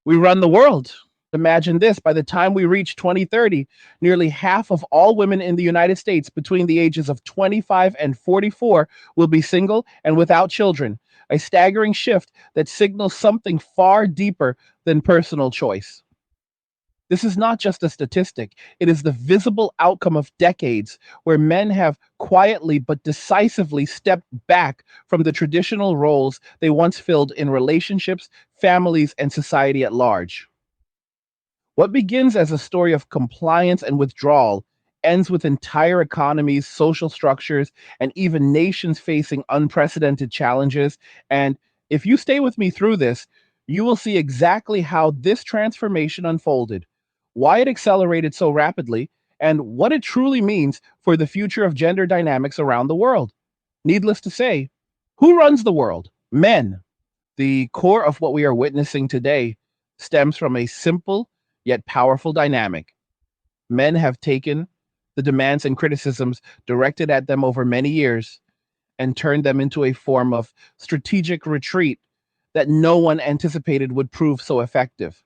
We run the world. Imagine this, by the time we reach 2030, nearly half of all women in the United States between the ages of 25 and 44 will be single and without children, a staggering shift that signals something far deeper than personal choice. This is not just a statistic, it is the visible outcome of decades where men have quietly but decisively stepped back from the traditional roles they once filled in relationships, families, and society at large. What begins as a story of compliance and withdrawal ends with entire economies, social structures, and even nations facing unprecedented challenges. And if you stay with me through this, you will see exactly how this transformation unfolded, why it accelerated so rapidly, and what it truly means for the future of gender dynamics around the world. Needless to say, who runs the world? Men. The core of what we are witnessing today stems from a simple yet powerful dynamic. Men have taken the demands and criticisms directed at them over many years and turned them into a form of strategic retreat that no one anticipated would prove so effective.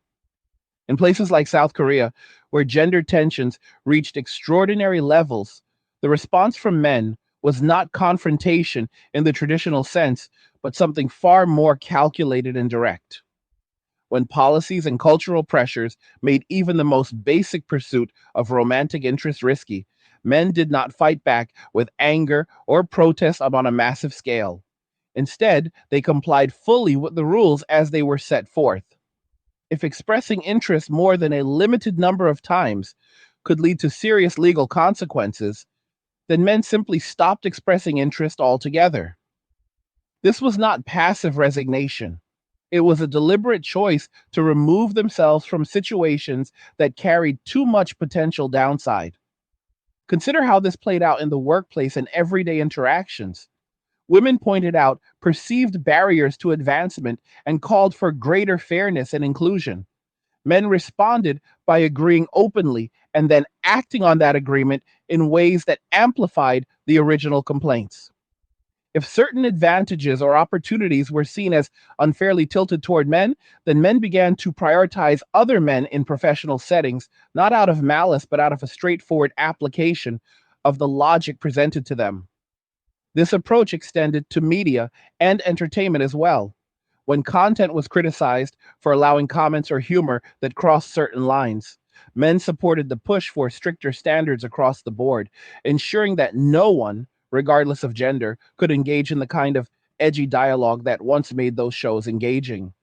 In places like South Korea, where gender tensions reached extraordinary levels, the response from men was not confrontation in the traditional sense, but something far more calculated and direct. When policies and cultural pressures made even the most basic pursuit of romantic interest risky, men did not fight back with anger or protest on a massive scale. Instead, they complied fully with the rules as they were set forth. If expressing interest more than a limited number of times could lead to serious legal consequences, then men simply stopped expressing interest altogether. This was not passive resignation. It was a deliberate choice to remove themselves from situations that carried too much potential downside. Consider how this played out in the workplace and everyday interactions. Women pointed out perceived barriers to advancement and called for greater fairness and inclusion. Men responded by agreeing openly and then acting on that agreement in ways that amplified the original complaints. If certain advantages or opportunities were seen as unfairly tilted toward men, then men began to prioritize other men in professional settings, not out of malice, but out of a straightforward application of the logic presented to them. This approach extended to media and entertainment as well. When content was criticized for allowing comments or humor that crossed certain lines, men supported the push for stricter standards across the board, ensuring that no one, regardless of gender, could engage in the kind of edgy dialogue that once made those shows engaging.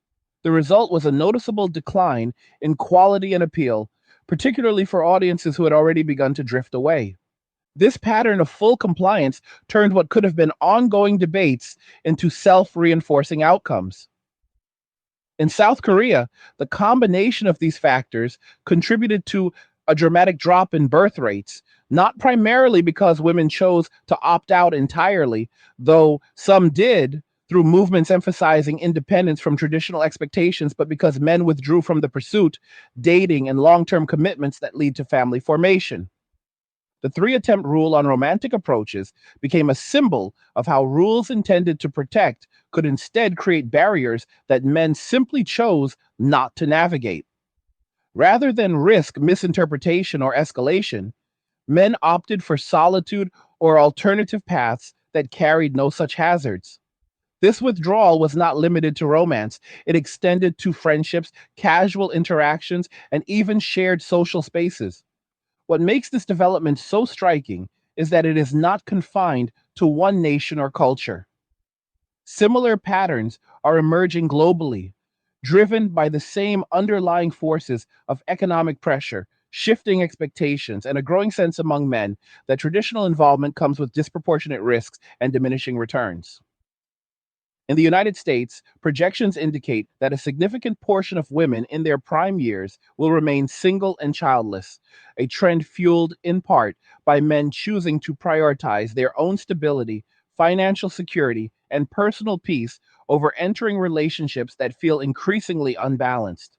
The result was a noticeable decline in quality and appeal, particularly for audiences who had already begun to drift away. This pattern of full compliance turned what could have been ongoing debates into self reinforcing outcomes. In South Korea, the combination of these factors contributed to a dramatic drop in birth rates, not primarily because women chose to opt out entirely, though some did through movements emphasizing independence from traditional expectations, but because men withdrew from the pursuit, dating, and long term commitments that lead to family formation. The three attempt rule on romantic approaches became a symbol of how rules intended to protect could instead create barriers that men simply chose not to navigate. Rather than risk misinterpretation or escalation, men opted for solitude or alternative paths that carried no such hazards. This withdrawal was not limited to romance. It extended to friendships, casual interactions, and even shared social spaces. What makes this development so striking is that it is not confined to one nation or culture. Similar patterns are emerging globally, driven by the same underlying forces of economic pressure, shifting expectations, and a growing sense among men that traditional involvement comes with disproportionate risks and diminishing returns. In the United States, projections indicate that a significant portion of women in their prime years will remain single and childless, a trend fueled in part by men choosing to prioritize their own stability, financial security, and personal peace over entering relationships that feel increasingly unbalanced.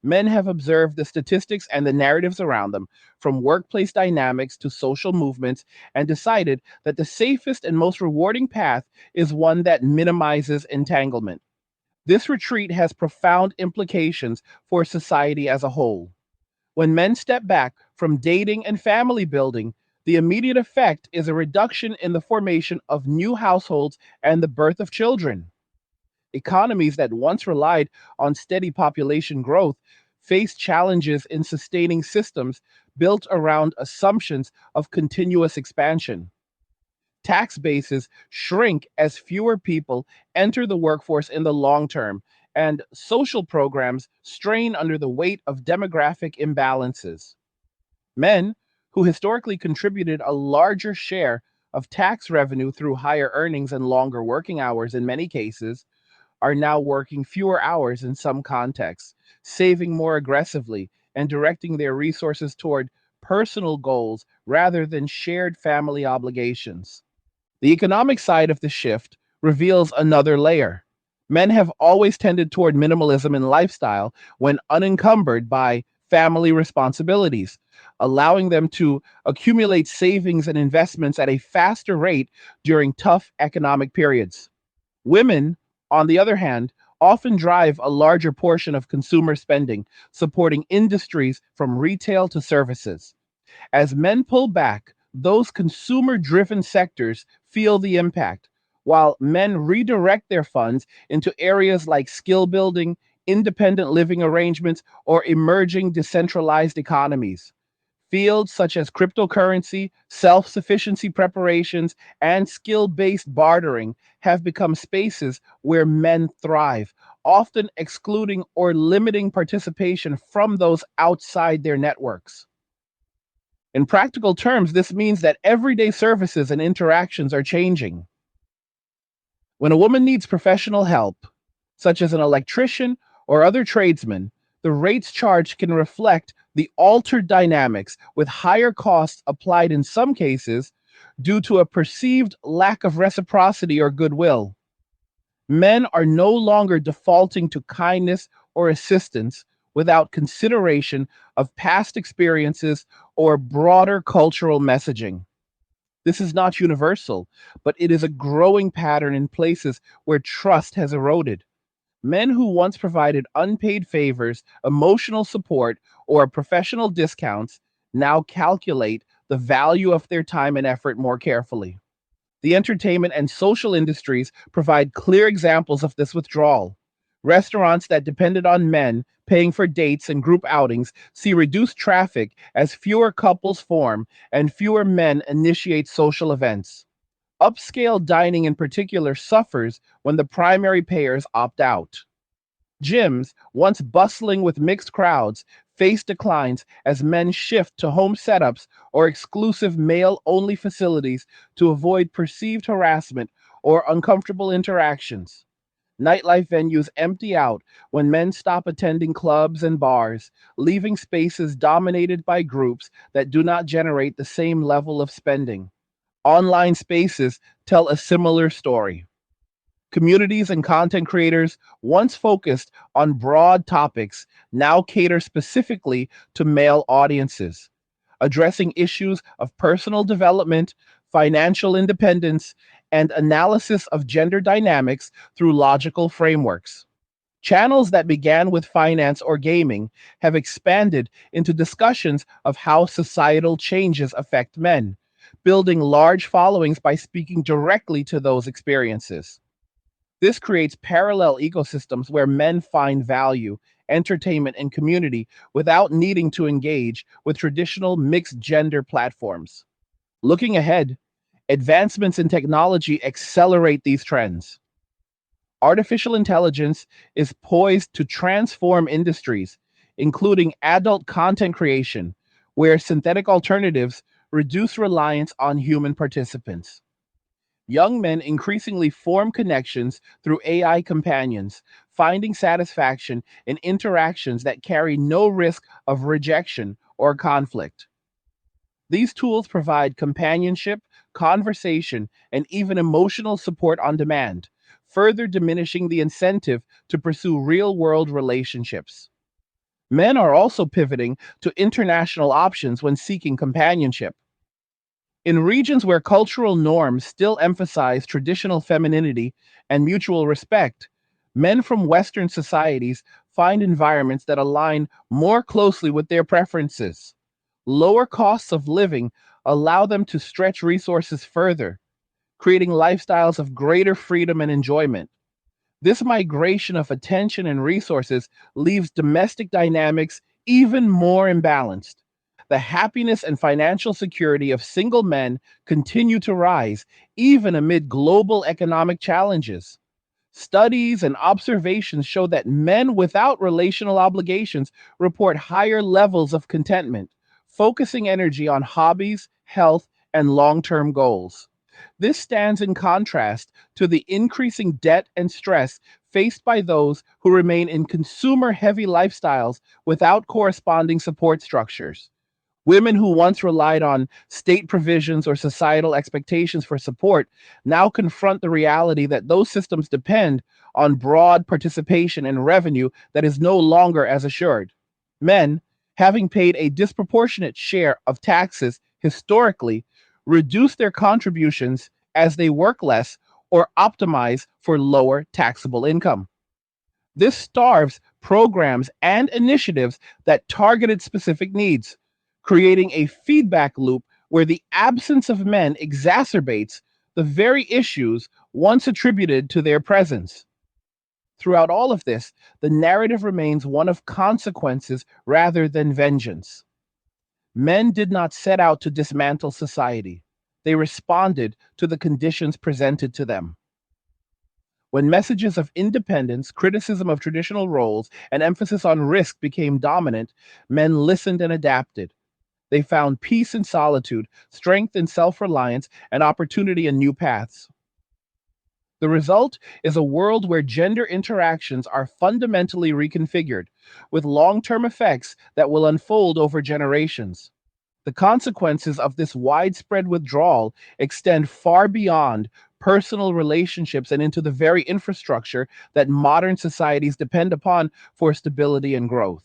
Men have observed the statistics and the narratives around them, from workplace dynamics to social movements, and decided that the safest and most rewarding path is one that minimizes entanglement. This retreat has profound implications for society as a whole. When men step back from dating and family building, the immediate effect is a reduction in the formation of new households and the birth of children. Economies that once relied on steady population growth face challenges in sustaining systems built around assumptions of continuous expansion. Tax bases shrink as fewer people enter the workforce in the long term, and social programs strain under the weight of demographic imbalances. Men, who historically contributed a larger share of tax revenue through higher earnings and longer working hours in many cases, are now working fewer hours in some contexts, saving more aggressively, and directing their resources toward personal goals rather than shared family obligations. The economic side of the shift reveals another layer. Men have always tended toward minimalism in lifestyle when unencumbered by family responsibilities, allowing them to accumulate savings and investments at a faster rate during tough economic periods. Women, on the other hand, often drive a larger portion of consumer spending, supporting industries from retail to services. As men pull back, those consumer driven sectors feel the impact, while men redirect their funds into areas like skill building, independent living arrangements, or emerging decentralized economies. Fields such as cryptocurrency, self sufficiency preparations, and skill based bartering have become spaces where men thrive, often excluding or limiting participation from those outside their networks. In practical terms, this means that everyday services and interactions are changing. When a woman needs professional help, such as an electrician or other tradesman, the rates charged can reflect the altered dynamics, with higher costs applied in some cases due to a perceived lack of reciprocity or goodwill. Men are no longer defaulting to kindness or assistance without consideration of past experiences or broader cultural messaging. This is not universal, but it is a growing pattern in places where trust has eroded. Men who once provided unpaid favors, emotional support, or professional discounts now calculate the value of their time and effort more carefully. The entertainment and social industries provide clear examples of this withdrawal. Restaurants that depended on men paying for dates and group outings see reduced traffic as fewer couples form and fewer men initiate social events. Upscale dining, in particular, suffers when the primary payers opt out. Gyms, once bustling with mixed crowds, face declines as men shift to home setups or exclusive male only facilities to avoid perceived harassment or uncomfortable interactions. Nightlife venues empty out when men stop attending clubs and bars, leaving spaces dominated by groups that do not generate the same level of spending. Online spaces tell a similar story. Communities and content creators, once focused on broad topics, now cater specifically to male audiences, addressing issues of personal development, financial independence, and analysis of gender dynamics through logical frameworks. Channels that began with finance or gaming have expanded into discussions of how societal changes affect men, building large followings by speaking directly to those experiences. This creates parallel ecosystems where men find value, entertainment, and community without needing to engage with traditional mixed gender platforms. Looking ahead, advancements in technology accelerate these trends. Artificial intelligence is poised to transform industries, including adult content creation, where synthetic alternatives reduce reliance on human participants. Young men increasingly form connections through AI companions, finding satisfaction in interactions that carry no risk of rejection or conflict. These tools provide companionship, conversation, and even emotional support on demand, further diminishing the incentive to pursue real world relationships. Men are also pivoting to international options when seeking companionship. In regions where cultural norms still emphasize traditional femininity and mutual respect, Men from Western societies find environments that align more closely with their preferences. Lower costs of living allow them to stretch resources further, creating lifestyles of greater freedom and enjoyment. This migration of attention and resources leaves domestic dynamics even more imbalanced. The happiness and financial security of single men continue to rise, even amid global economic challenges. Studies and observations show that men without relational obligations report higher levels of contentment, focusing energy on hobbies, health, and long term goals. This stands in contrast to the increasing debt and stress faced by those who remain in consumer heavy lifestyles without corresponding support structures. Women who once relied on state provisions or societal expectations for support now confront the reality that those systems depend on broad participation and revenue that is no longer as assured. Men, having paid a disproportionate share of taxes historically, reduce their contributions as they work less or optimize for lower taxable income. This starves programs and initiatives that targeted specific needs, creating a feedback loop where the absence of men exacerbates the very issues once attributed to their presence. Throughout all of this, the narrative remains one of consequences rather than vengeance. Men did not set out to dismantle society. They responded to the conditions presented to them. When messages of independence, criticism of traditional roles, and emphasis on risk became dominant, men listened and adapted. They found peace in solitude, strength in self reliance, and opportunity in new paths. The result is a world where gender interactions are fundamentally reconfigured, with long term effects that will unfold over generations. The consequences of this widespread withdrawal extend far beyond personal relationships and into the very infrastructure that modern societies depend upon for stability and growth.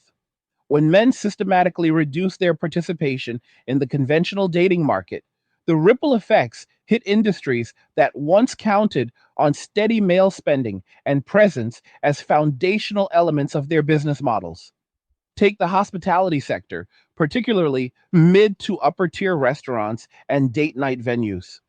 When men systematically reduce their participation in the conventional dating market, the ripple effects hit industries that once counted on steady male spending and presence as foundational elements of their business models. Take the hospitality sector, particularly mid to upper tier restaurants and date night venues.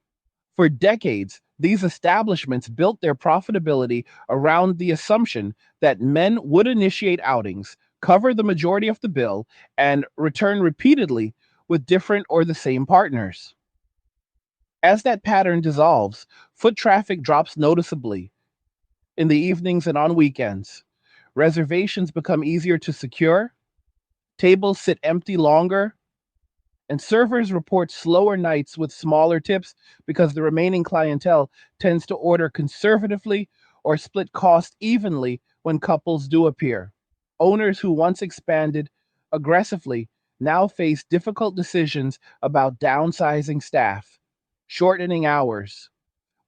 For decades, these establishments built their profitability around the assumption that men would initiate outings, cover the majority of the bill, and return repeatedly with different or the same partners. As that pattern dissolves, foot traffic drops noticeably in the evenings and on weekends. Reservations become easier to secure, tables sit empty longer, and servers report slower nights with smaller tips because the remaining clientele tends to order conservatively or split cost evenly when couples do appear. Owners who once expanded aggressively now face difficult decisions about downsizing staff, shortening hours,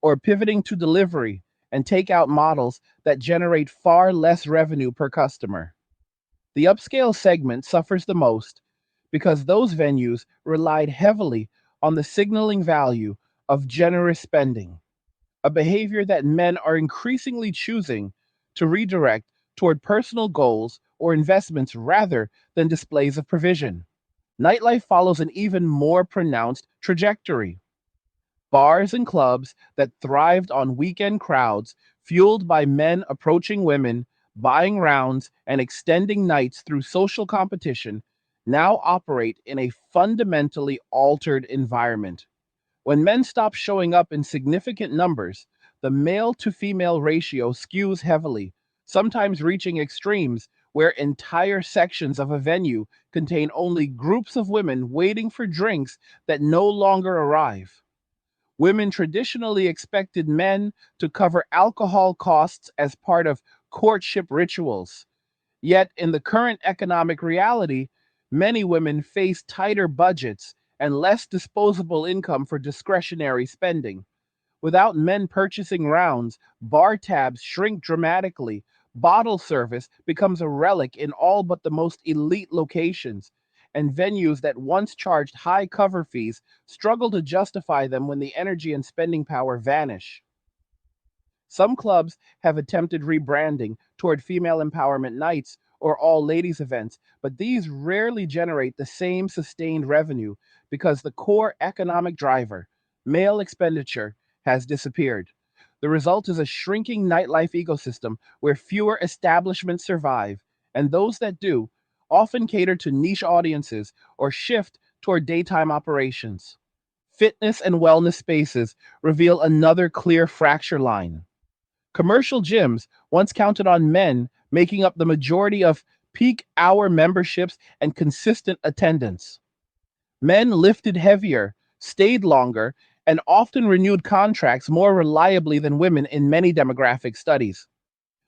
or pivoting to delivery and takeout models that generate far less revenue per customer. The upscale segment suffers the most because those venues relied heavily on the signaling value of generous spending, a behavior that men are increasingly choosing to redirect toward personal goals or investments rather than displays of provision. Nightlife follows an even more pronounced trajectory. Bars and clubs that thrived on weekend crowds, fueled by men approaching women, buying rounds, and extending nights through social competition, now operate in a fundamentally altered environment. When men stop showing up in significant numbers, the male to female ratio skews heavily, sometimes reaching extremes where entire sections of a venue contain only groups of women waiting for drinks that no longer arrive. Women traditionally expected men to cover alcohol costs as part of courtship rituals. Yet, in the current economic reality, many women face tighter budgets and less disposable income for discretionary spending. Without men purchasing rounds, bar tabs shrink dramatically. Bottle service becomes a relic in all but the most elite locations, and venues that once charged high cover fees struggle to justify them when the energy and spending power vanish. Some clubs have attempted rebranding toward female empowerment nights or all ladies events, but these rarely generate the same sustained revenue because the core economic driver, male expenditure, has disappeared. The result is a shrinking nightlife ecosystem where fewer establishments survive, and those that do often cater to niche audiences or shift toward daytime operations. Fitness and wellness spaces reveal another clear fracture line. Commercial gyms once counted on men making up the majority of peak hour memberships and consistent attendance. Men lifted heavier, stayed longer, and often renewed contracts more reliably than women in many demographic studies.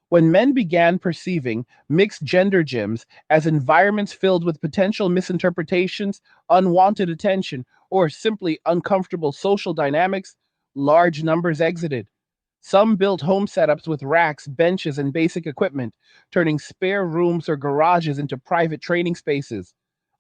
When men began perceiving mixed gender gyms as environments filled with potential misinterpretations, unwanted attention, or simply uncomfortable social dynamics, large numbers exited. Some built home setups with racks, benches, and basic equipment, turning spare rooms or garages into private training spaces.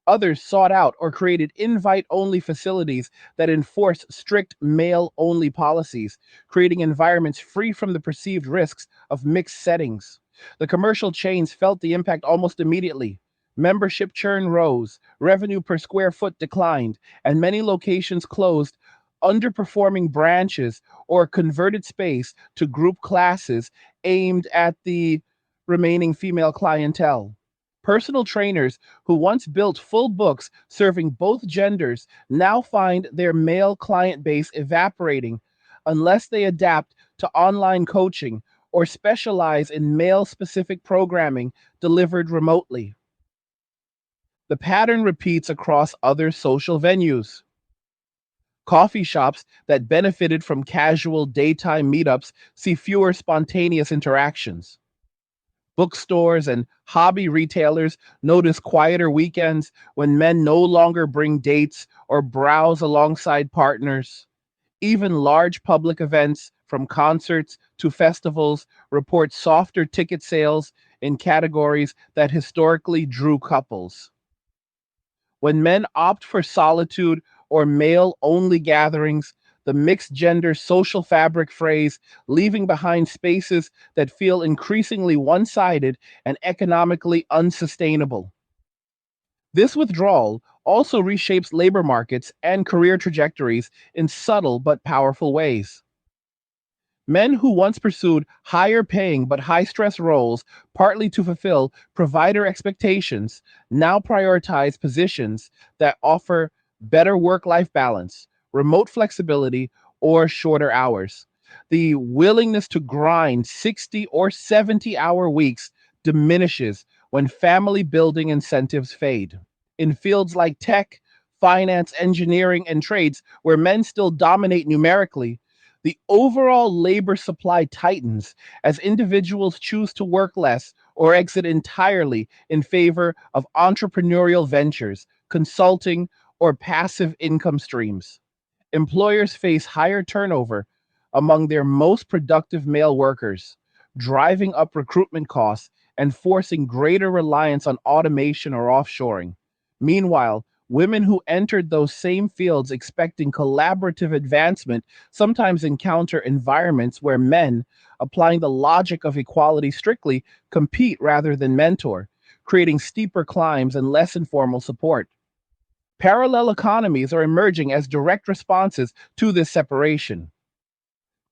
Others sought out or created invite only facilities that enforce strict male only policies, creating environments free from the perceived risks of mixed settings. The commercial chains felt the impact almost immediately. Membership churn rose, revenue per square foot declined, and many locations closed, underperforming branches or converted space to group classes aimed at the remaining female clientele. Personal trainers who once built full books serving both genders now find their male client base evaporating unless they adapt to online coaching or specialize in male specific programming delivered remotely. The pattern repeats across other social venues. Coffee shops that benefited from casual daytime meetups see fewer spontaneous interactions. Bookstores and hobby retailers notice quieter weekends when men no longer bring dates or browse alongside partners. Even large public events, from concerts to festivals, report softer ticket sales in categories that historically drew couples. When men opt for solitude or male only gatherings, the mixed gender social fabric phrase, leaving behind spaces that feel increasingly one sided and economically unsustainable. This withdrawal also reshapes labor markets and career trajectories in subtle but powerful ways. Men who once pursued higher paying but high stress roles, partly to fulfill provider expectations, now prioritize positions that offer better work life balance, remote flexibility, or shorter hours. The willingness to grind 60 or 70-hour weeks diminishes when family building incentives fade. In fields like tech, finance, engineering, and trades, where men still dominate numerically, the overall labor supply tightens as individuals choose to work less or exit entirely in favor of entrepreneurial ventures, consulting, or passive income streams. Employers face higher turnover among their most productive male workers, driving up recruitment costs and forcing greater reliance on automation or offshoring. Meanwhile, women who entered those same fields expecting collaborative advancement sometimes encounter environments where men, applying the logic of equality strictly, compete rather than mentor, creating steeper climbs and less informal support. Parallel economies are emerging as direct responses to this separation.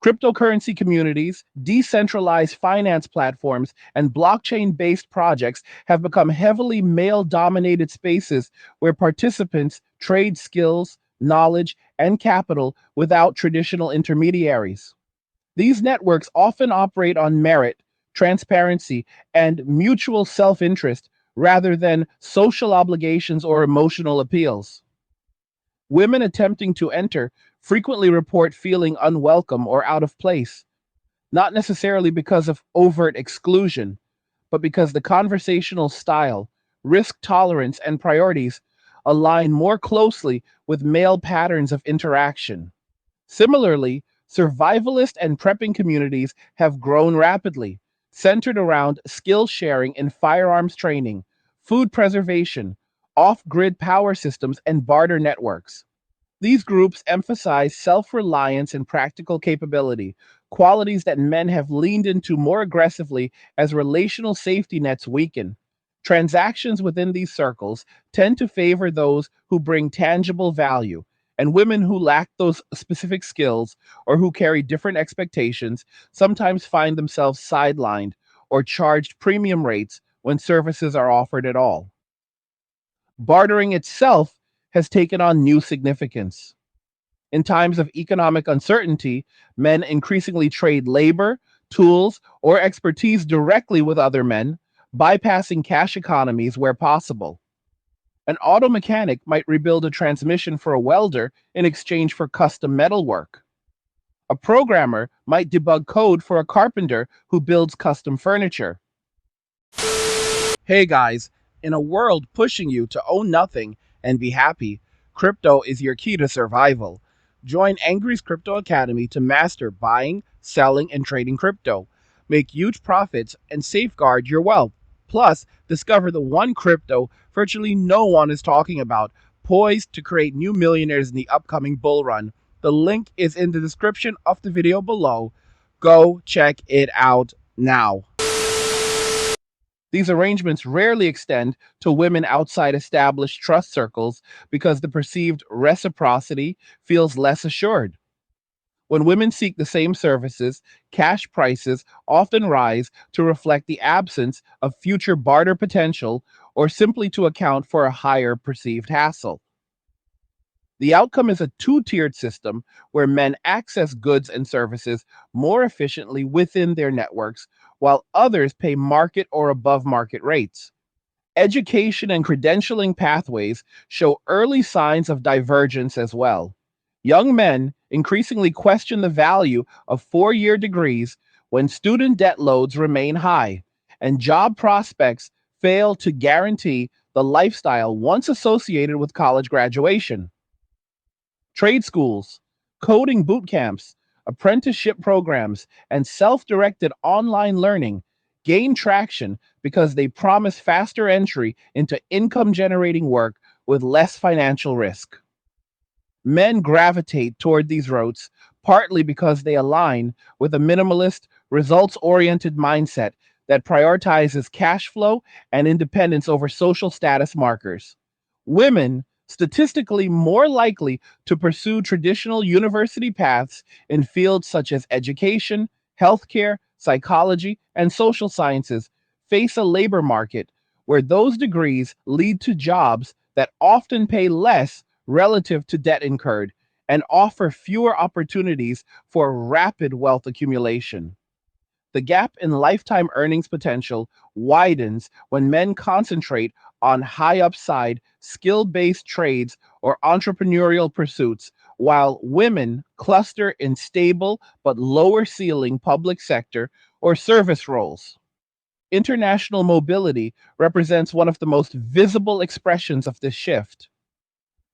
Cryptocurrency communities, decentralized finance platforms, and blockchain based projects have become heavily male dominated spaces where participants trade skills, knowledge, and capital without traditional intermediaries. These networks often operate on merit, transparency, and mutual self interest rather than social obligations or emotional appeals. Women attempting to enter frequently report feeling unwelcome or out of place, not necessarily because of overt exclusion, but because the conversational style, risk tolerance, and priorities align more closely with male patterns of interaction. Similarly, survivalist and prepping communities have grown rapidly, centered around skill sharing in firearms training, food preservation, off grid power systems, and barter networks. These groups emphasize self reliance and practical capability, qualities that men have leaned into more aggressively as relational safety nets weaken. Transactions within these circles tend to favor those who bring tangible value, and women who lack those specific skills or who carry different expectations sometimes find themselves sidelined or charged premium rates when services are offered at all. Bartering itself has taken on new significance. In times of economic uncertainty, men increasingly trade labor, tools, or expertise directly with other men, bypassing cash economies where possible. An auto mechanic might rebuild a transmission for a welder in exchange for custom metalwork. A programmer might debug code for a carpenter who builds custom furniture. Hey guys, in a world pushing you to own nothing and be happy, crypto is your key to survival. Join Angry's Crypto Academy to master buying, selling, and trading crypto. Make huge profits and safeguard your wealth. Plus, discover the one crypto virtually no one is talking about, poised to create new millionaires in the upcoming bull run. The link is in the description of the video below. Go check it out now. These arrangements rarely extend to women outside established trust circles because the perceived reciprocity feels less assured. When women seek the same services, cash prices often rise to reflect the absence of future barter potential or simply to account for a higher perceived hassle. The outcome is a two-tiered system where men access goods and services more efficiently within their networks, while others pay market or above market rates. Education and credentialing pathways show early signs of divergence as well. Young men increasingly question the value of four-year degrees when student debt loads remain high, and job prospects fail to guarantee the lifestyle once associated with college graduation. Trade schools, coding boot camps, apprenticeship programs, and self directed online learning gain traction because they promise faster entry into income generating work with less financial risk. Men gravitate toward these routes partly because they align with a minimalist, results oriented mindset that prioritizes cash flow and independence over social status markers. Women, statistically more likely to pursue traditional university paths in fields such as education, healthcare, psychology, and social sciences, face a labor market where those degrees lead to jobs that often pay less relative to debt incurred and offer fewer opportunities for rapid wealth accumulation. The gap in lifetime earnings potential widens when men concentrate on high upside, skill based trades or entrepreneurial pursuits, while women cluster in stable but lower ceiling public sector or service roles. International mobility represents one of the most visible expressions of this shift.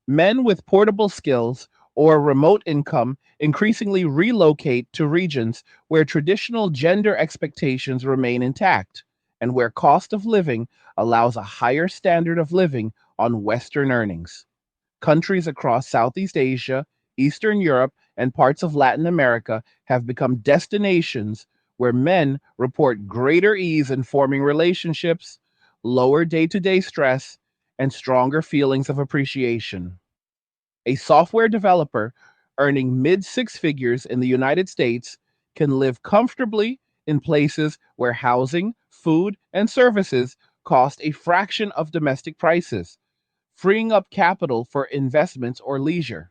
Men with portable skills or remote income increasingly relocate to regions where traditional gender expectations remain intact and where cost of living allows a higher standard of living on Western earnings. Countries across Southeast Asia, Eastern Europe, and parts of Latin America have become destinations where men report greater ease in forming relationships, lower day to day stress, and stronger feelings of appreciation. A software developer earning mid six figures in the United States can live comfortably in places where housing, food, and services cost a fraction of domestic prices, freeing up capital for investments or leisure.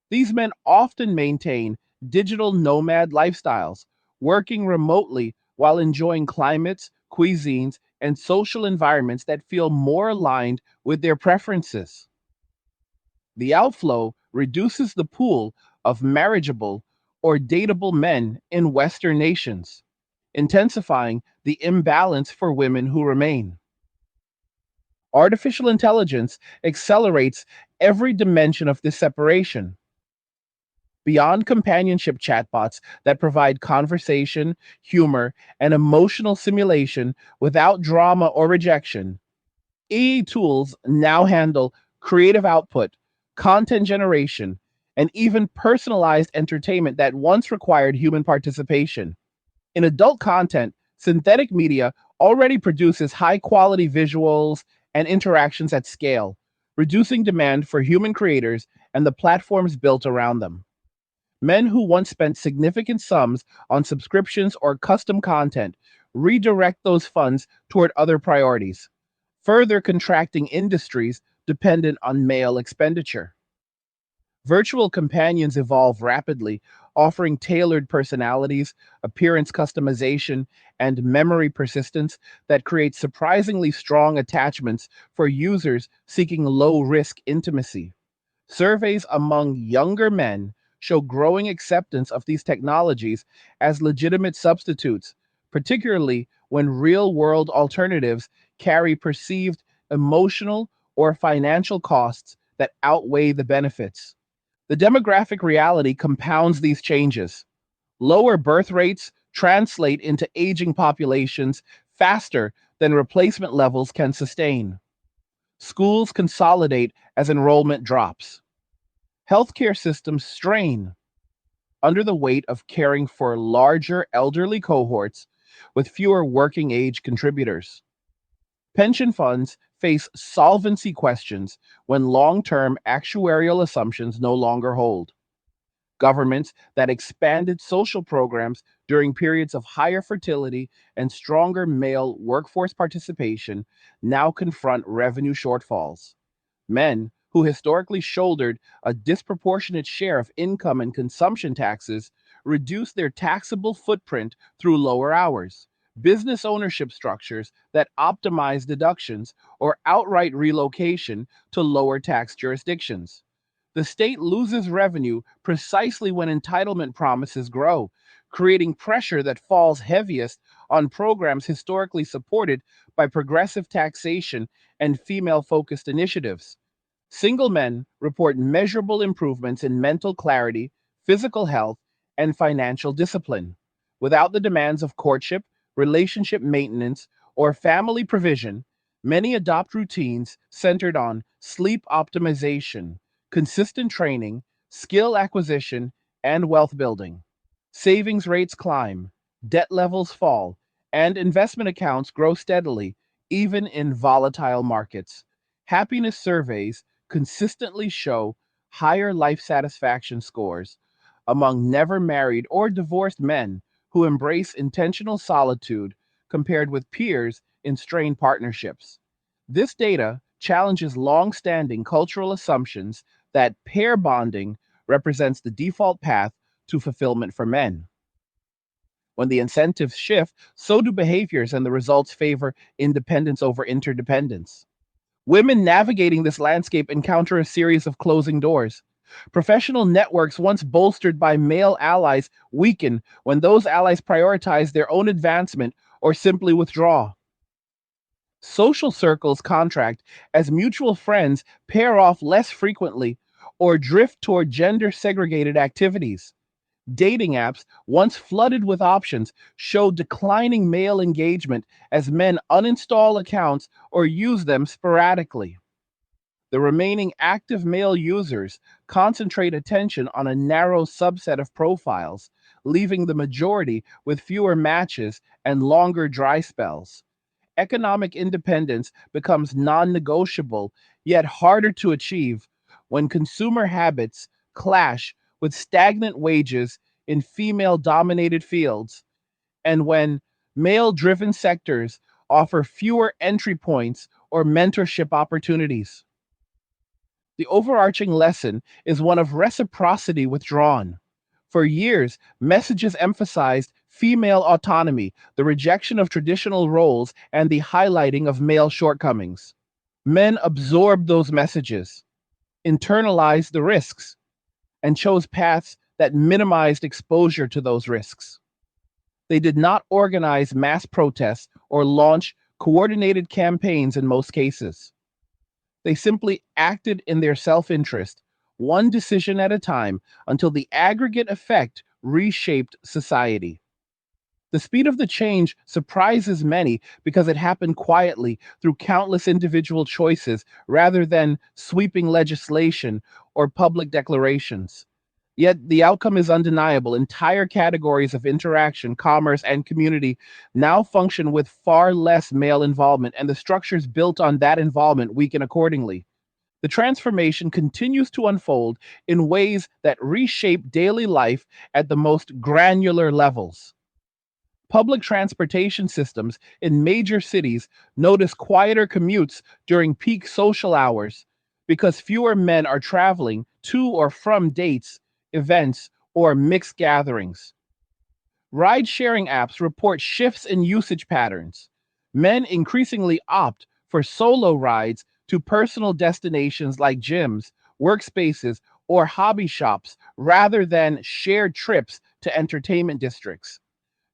These men often maintain digital nomad lifestyles, working remotely while enjoying climates, cuisines, and social environments that feel more aligned with their preferences. The outflow reduces the pool of marriageable or dateable men in Western nations, intensifying the imbalance for women who remain. Artificial intelligence accelerates every dimension of this separation. Beyond companionship chatbots that provide conversation, humor, and emotional simulation without drama or rejection, AI tools now handle creative output, content generation, and even personalized entertainment that once required human participation. In adult content, synthetic media already produces high quality visuals and interactions at scale, reducing demand for human creators and the platforms built around them. Men who once spent significant sums on subscriptions or custom content redirect those funds toward other priorities, further contracting industries dependent on male expenditure. Virtual companions evolve rapidly, offering tailored personalities, appearance customization, and memory persistence that create surprisingly strong attachments for users seeking low risk intimacy. Surveys among younger men show growing acceptance of these technologies as legitimate substitutes, particularly when real world alternatives carry perceived emotional or financial costs that outweigh the benefits. The demographic reality compounds these changes. Lower birth rates translate into aging populations faster than replacement levels can sustain. Schools consolidate as enrollment drops. Healthcare systems strain under the weight of caring for larger elderly cohorts with fewer working age contributors. Pension funds face solvency questions when long term actuarial assumptions no longer hold. Governments that expanded social programs during periods of higher fertility and stronger male workforce participation now confront revenue shortfalls. Men who historically shouldered a disproportionate share of income and consumption taxes reduce their taxable footprint through lower hours, business ownership structures that optimize deductions, or outright relocation to lower tax jurisdictions. The state loses revenue precisely when entitlement promises grow, creating pressure that falls heaviest on programs historically supported by progressive taxation and female focused initiatives. Single men report measurable improvements in mental clarity, physical health, and financial discipline. Without the demands of courtship, relationship maintenance, or family provision, many adopt routines centered on sleep optimization, consistent training, skill acquisition, and wealth building. Savings rates climb, debt levels fall, and investment accounts grow steadily, even in volatile markets. Happiness surveys consistently show higher life satisfaction scores among never married or divorced men who embrace intentional solitude compared with peers in strained partnerships. This data challenges long standing cultural assumptions that pair bonding represents the default path to fulfillment for men. When the incentives shift, so do behaviors, and the results favor independence over interdependence. Women navigating this landscape encounter a series of closing doors. Professional networks, once bolstered by male allies, weaken when those allies prioritize their own advancement or simply withdraw. Social circles contract as mutual friends pair off less frequently or drift toward gender segregated activities. Dating apps, once flooded with options, show declining male engagement as men uninstall accounts or use them sporadically. The remaining active male users concentrate attention on a narrow subset of profiles, leaving the majority with fewer matches and longer dry spells. Economic independence becomes non negotiable, yet harder to achieve when consumer habits clash with stagnant wages in female dominated fields, and when male driven sectors offer fewer entry points or mentorship opportunities. The overarching lesson is one of reciprocity withdrawn. For years, messages emphasized female autonomy, the rejection of traditional roles, and the highlighting of male shortcomings. Men absorbed those messages, internalized the risks, and chose paths that minimized exposure to those risks. They did not organize mass protests or launch coordinated campaigns in most cases. They simply acted in their self interest, one decision at a time, until the aggregate effect reshaped society. The speed of the change surprises many because it happened quietly through countless individual choices rather than sweeping legislation or public declarations. Yet the outcome is undeniable. Entire categories of interaction, commerce, and community now function with far less male involvement, and the structures built on that involvement weaken accordingly. The transformation continues to unfold in ways that reshape daily life at the most granular levels. Public transportation systems in major cities notice quieter commutes during peak social hours because fewer men are traveling to or from dates, events, or mixed gatherings. Ride sharing apps report shifts in usage patterns. Men increasingly opt for solo rides to personal destinations like gyms, workspaces, or hobby shops rather than shared trips to entertainment districts.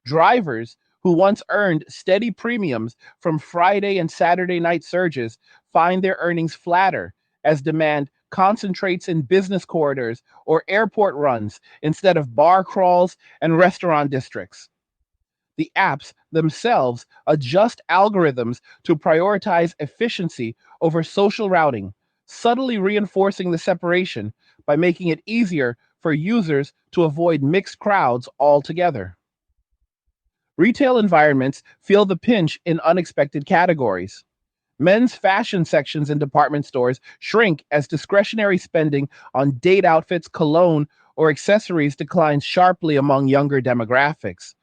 Drivers who once earned steady premiums from Friday and Saturday night surges find their earnings flatter as demand concentrates in business corridors or airport runs instead of bar crawls and restaurant districts. The apps themselves adjust algorithms to prioritize efficiency over social routing, subtly reinforcing the separation by making it easier for users to avoid mixed crowds altogether. Retail environments feel the pinch in unexpected categories. Men's fashion sections in department stores shrink as discretionary spending on date outfits, cologne, or accessories declines sharply among younger demographics.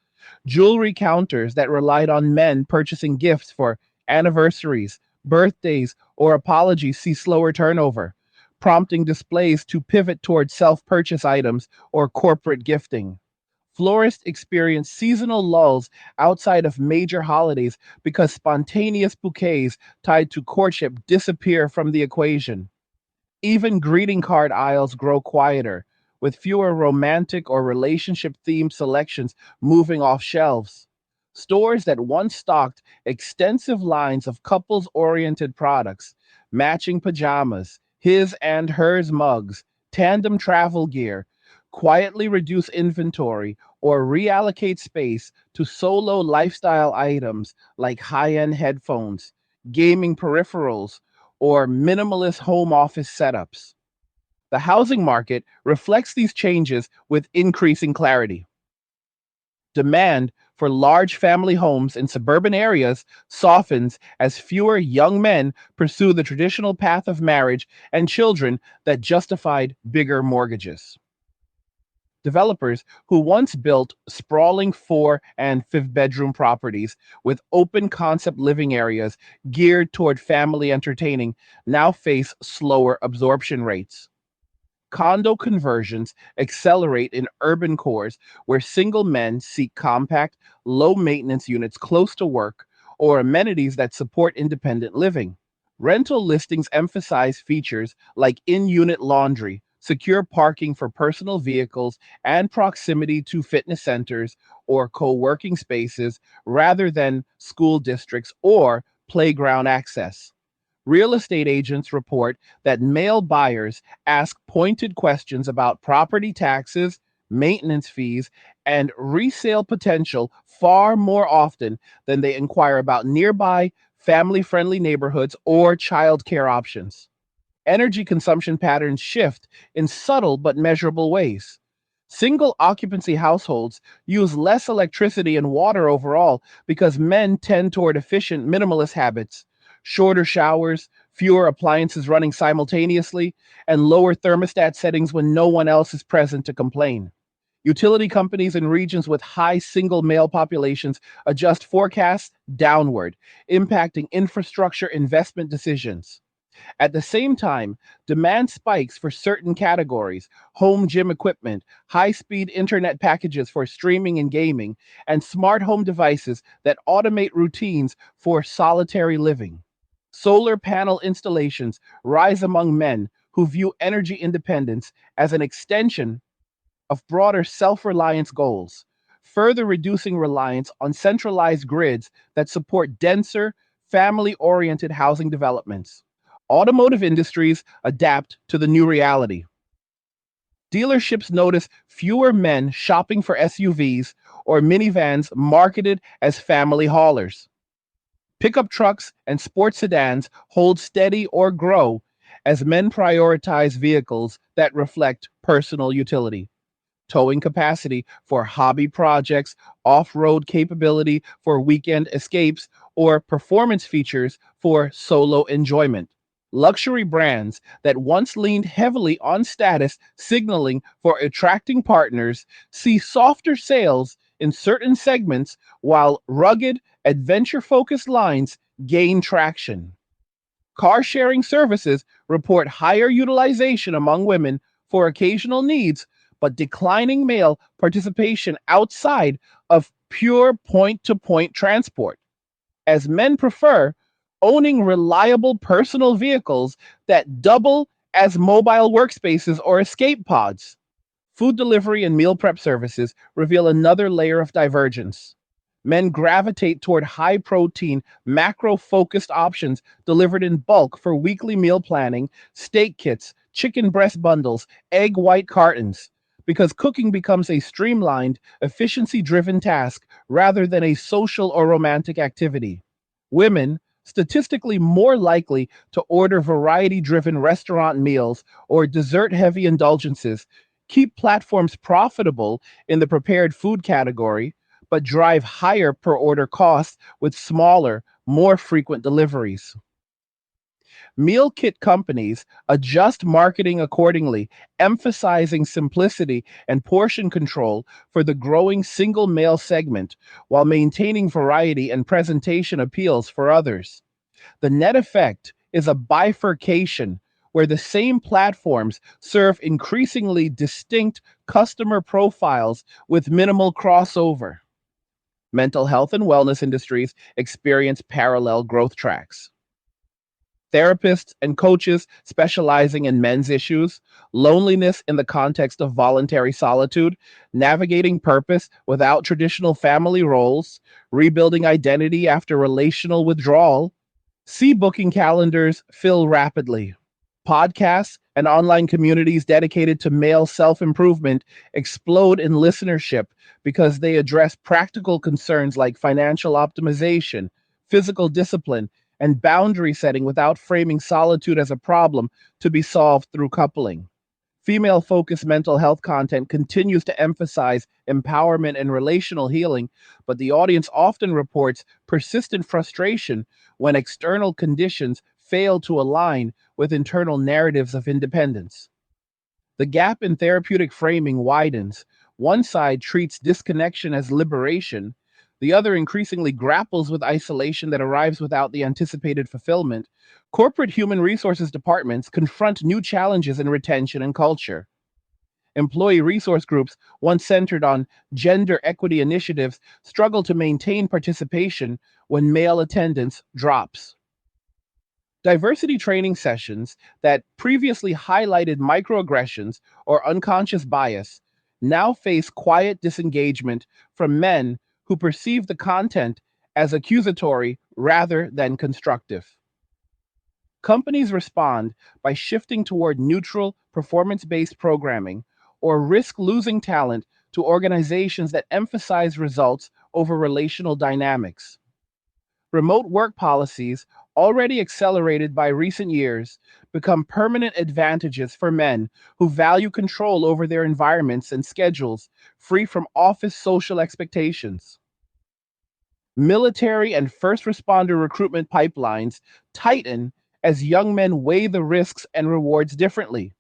Jewelry counters that relied on men purchasing gifts for anniversaries, birthdays, or apologies see slower turnover, prompting displays to pivot toward self purchase items or corporate gifting. Florists experience seasonal lulls outside of major holidays because spontaneous bouquets tied to courtship disappear from the equation. Even greeting card aisles grow quieter, with fewer romantic or relationship themed selections moving off shelves. Stores that once stocked extensive lines of couples oriented products, matching pajamas, his and hers mugs, tandem travel gear, quietly reduce inventory or reallocate space to solo lifestyle items like high end headphones, gaming peripherals, or minimalist home office setups. The housing market reflects these changes with increasing clarity. Demand for large family homes in suburban areas softens as fewer young men pursue the traditional path of marriage and children that justified bigger mortgages. Developers who once built sprawling 4 and 5 bedroom properties with open concept living areas geared toward family entertaining now face slower absorption rates. Condo conversions accelerate in urban cores where single men seek compact, low maintenance units close to work or amenities that support independent living. Rental listings emphasize features like in unit laundry, secure parking for personal vehicles, and proximity to fitness centers or co working spaces rather than school districts or playground access. Real estate agents report that male buyers ask pointed questions about property taxes, maintenance fees, and resale potential far more often than they inquire about nearby family friendly neighborhoods or childcare options. Energy consumption patterns shift in subtle but measurable ways. Single occupancy households use less electricity and water overall because men tend toward efficient minimalist habits, shorter showers, fewer appliances running simultaneously, and lower thermostat settings when no one else is present to complain. Utility companies in regions with high single male populations adjust forecasts downward, impacting infrastructure investment decisions. At the same time, demand spikes for certain categories: home gym equipment, high speed internet packages for streaming and gaming, and smart home devices that automate routines for solitary living. Solar panel installations rise among men who view energy independence as an extension of broader self reliance goals, further reducing reliance on centralized grids that support denser, family oriented housing developments. Automotive industries adapt to the new reality. Dealerships notice fewer men shopping for SUVs or minivans marketed as family haulers. Pickup trucks and sports sedans hold steady or grow as men prioritize vehicles that reflect personal utility. Towing capacity for hobby projects, off road capability for weekend escapes, or performance features for solo enjoyment. Luxury brands that once leaned heavily on status signaling for attracting partners see softer sales in certain segments while rugged, adventure focused lines gain traction. Car sharing services report higher utilization among women for occasional needs, but declining male participation outside of pure point to point transport, as men prefer owning reliable personal vehicles that double as mobile workspaces or escape pods. Food delivery and meal prep services reveal another layer of divergence. Men gravitate toward high protein, macro focused options delivered in bulk for weekly meal planning, steak kits, chicken breast bundles, egg white cartons, because cooking becomes a streamlined, efficiency driven task rather than a social or romantic activity. Women, statistically more likely to order variety driven restaurant meals or dessert heavy indulgences, keep platforms profitable in the prepared food category, but drive higher per order costs with smaller, more frequent deliveries. Meal kit companies adjust marketing accordingly, emphasizing simplicity and portion control for the growing single male segment while maintaining variety and presentation appeals for others. The net effect is a bifurcation where the same platforms serve increasingly distinct customer profiles with minimal crossover. Mental health and wellness industries experience parallel growth tracks. Therapists and coaches specializing in men's issues, loneliness in the context of voluntary solitude, navigating purpose without traditional family roles, rebuilding identity after relational withdrawal. See booking calendars fill rapidly. Podcasts and online communities dedicated to male self improvement explode in listenership because they address practical concerns like financial optimization, physical discipline, and boundary setting without framing solitude as a problem to be solved through coupling. Female focused mental health content continues to emphasize empowerment and relational healing, but the audience often reports persistent frustration when external conditions fail to align with internal narratives of independence. The gap in therapeutic framing widens. One side treats disconnection as liberation, the other increasingly grapples with isolation that arrives without the anticipated fulfillment. Corporate human resources departments confront new challenges in retention and culture. Employee resource groups, once centered on gender equity initiatives, struggle to maintain participation when male attendance drops. Diversity training sessions that previously highlighted microaggressions or unconscious bias now face quiet disengagement from men who perceive the content as accusatory rather than constructive. Companies respond by shifting toward neutral, performance based programming or risk losing talent to organizations that emphasize results over relational dynamics. Remote work policies, already accelerated by recent years, become permanent advantages for men who value control over their environments and schedules, free from office social expectations. Military and first responder recruitment pipelines tighten as young men weigh the risks and rewards differently.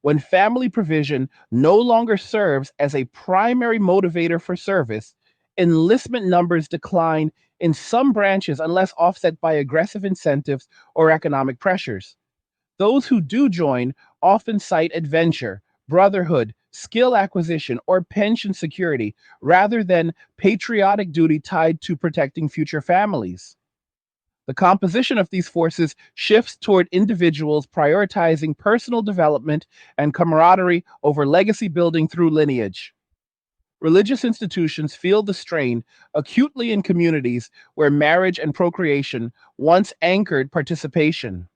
When family provision no longer serves as a primary motivator for service, enlistment numbers decline in some branches unless offset by aggressive incentives or economic pressures. Those who do join often cite adventure, brotherhood, skill acquisition, or pension security rather than patriotic duty tied to protecting future families. The composition of these forces shifts toward individuals prioritizing personal development and camaraderie over legacy building through lineage. Religious institutions feel the strain acutely in communities where marriage and procreation once anchored participation.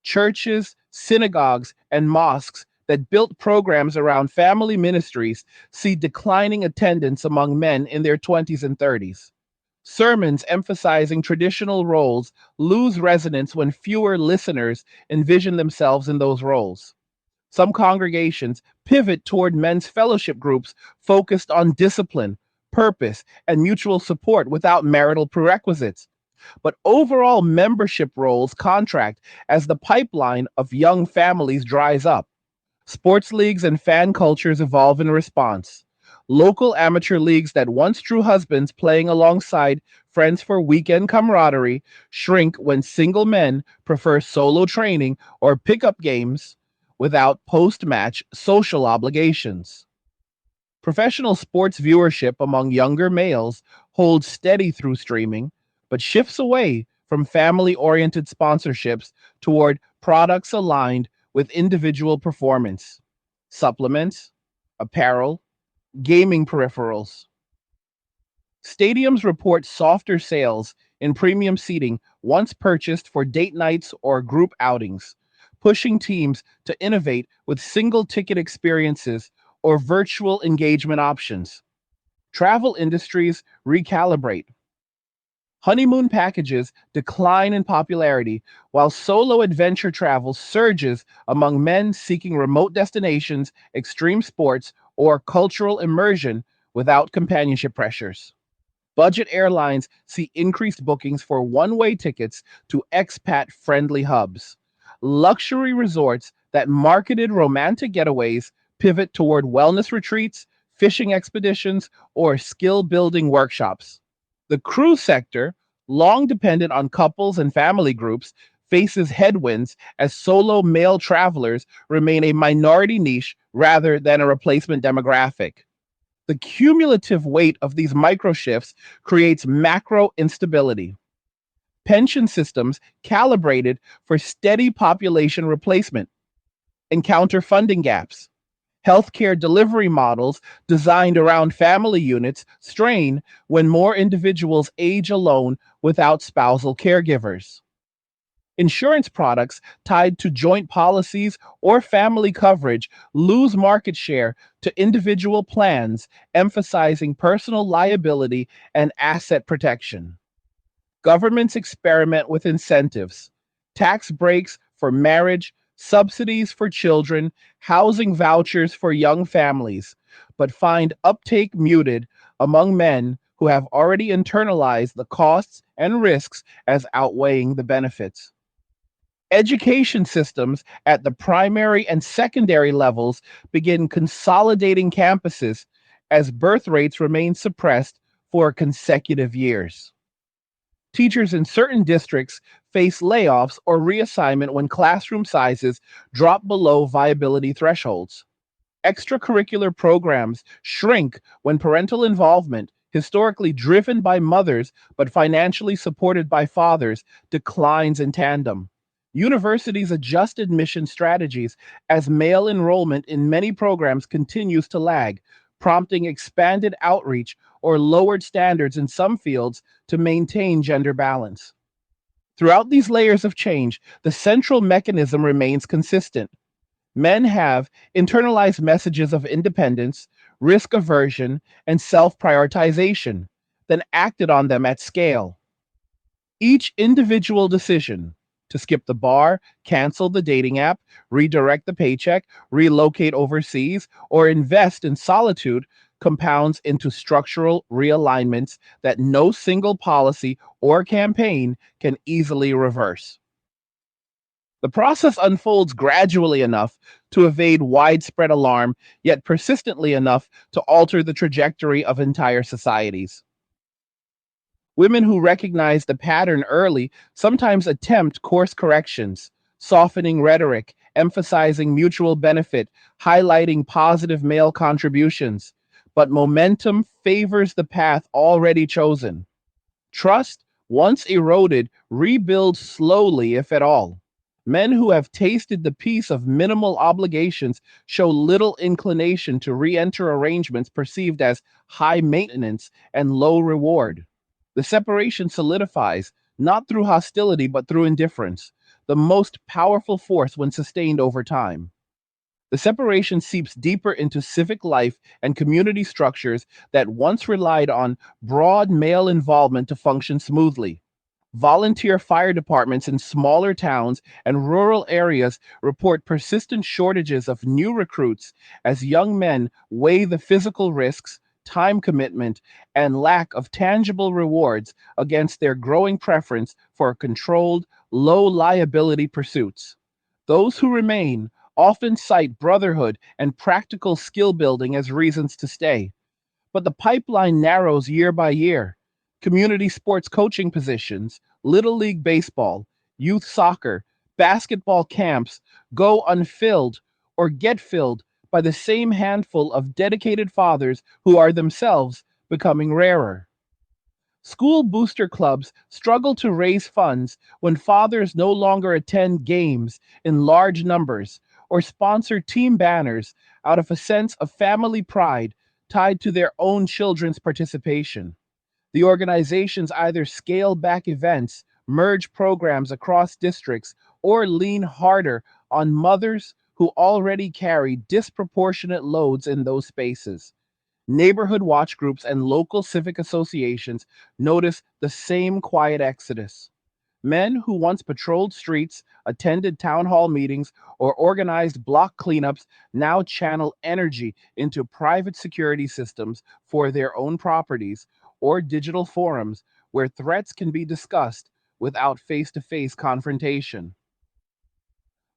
Churches, synagogues, and mosques that built programs around family ministries see declining attendance among men in their 20s and 30s. Sermons emphasizing traditional roles lose resonance when fewer listeners envision themselves in those roles. Some congregations pivot toward men's fellowship groups focused on discipline, purpose, and mutual support without marital prerequisites. But overall membership roles contract as the pipeline of young families dries up. Sports leagues and fan cultures evolve in response. Local amateur leagues that once drew husbands playing alongside friends for weekend camaraderie shrink when single men prefer solo training or pickup games without post match social obligations. Professional sports viewership among younger males holds steady through streaming, but shifts away from family oriented sponsorships toward products aligned with individual performance, supplements, apparel, gaming peripherals. Stadiums report softer sales in premium seating once purchased for date nights or group outings, pushing teams to innovate with single ticket experiences or virtual engagement options. Travel industries recalibrate. Honeymoon packages decline in popularity while solo adventure travel surges among men seeking remote destinations, extreme sports, or cultural immersion without companionship pressures. Budget airlines see increased bookings for one way tickets to expat friendly hubs. Luxury resorts that marketed romantic getaways pivot toward wellness retreats, fishing expeditions, or skill building workshops. The cruise sector, long dependent on couples and family groups, faces headwinds as solo male travelers remain a minority niche rather than a replacement demographic. The cumulative weight of these micro shifts creates macro instability. Pension systems calibrated for steady population replacement encounter funding gaps. Healthcare delivery models designed around family units strain when more individuals age alone without spousal caregivers. Insurance products tied to joint policies or family coverage lose market share to individual plans, emphasizing personal liability and asset protection. Governments experiment with incentives, tax breaks for marriage, subsidies for children, housing vouchers for young families, but find uptake muted among men who have already internalized the costs and risks as outweighing the benefits. Education systems at the primary and secondary levels begin consolidating campuses as birth rates remain suppressed for consecutive years. Teachers in certain districts face layoffs or reassignment when classroom sizes drop below viability thresholds. Extracurricular programs shrink when parental involvement, historically driven by mothers but financially supported by fathers, declines in tandem. Universities adjust admission strategies as male enrollment in many programs continues to lag, prompting expanded outreach or lowered standards in some fields to maintain gender balance. Throughout these layers of change, the central mechanism remains consistent. Men have internalized messages of independence, risk aversion, and self prioritization, then acted on them at scale. Each individual decision to skip the bar, cancel the dating app, redirect the paycheck, relocate overseas, or invest in solitude compounds into structural realignments that no single policy or campaign can easily reverse. The process unfolds gradually enough to evade widespread alarm, yet persistently enough to alter the trajectory of entire societies. Women who recognize the pattern early sometimes attempt course corrections, softening rhetoric, emphasizing mutual benefit, highlighting positive male contributions. But momentum favors the path already chosen. Trust, once eroded, rebuilds slowly, if at all. Men who have tasted the peace of minimal obligations show little inclination to re enter arrangements perceived as high maintenance and low reward. The separation solidifies, not through hostility, but through indifference, the most powerful force when sustained over time. The separation seeps deeper into civic life and community structures that once relied on broad male involvement to function smoothly. Volunteer fire departments in smaller towns and rural areas report persistent shortages of new recruits as young men weigh the physical risks, time commitment, and lack of tangible rewards against their growing preference for controlled, low liability pursuits. Those who remain often cite brotherhood and practical skill building as reasons to stay, but the pipeline narrows year by year. Community sports coaching positions, Little League Baseball, youth soccer, basketball camps go unfilled or get filled by the same handful of dedicated fathers who are themselves becoming rarer. School booster clubs struggle to raise funds when fathers no longer attend games in large numbers or sponsor team banners out of a sense of family pride tied to their own children's participation. The organizations either scale back events, merge programs across districts, or lean harder on mothers who already carry disproportionate loads in those spaces. Neighborhood watch groups and local civic associations notice the same quiet exodus. Men who once patrolled streets, attended town hall meetings, or organized block cleanups now channel energy into private security systems for their own properties or digital forums where threats can be discussed without face to face confrontation.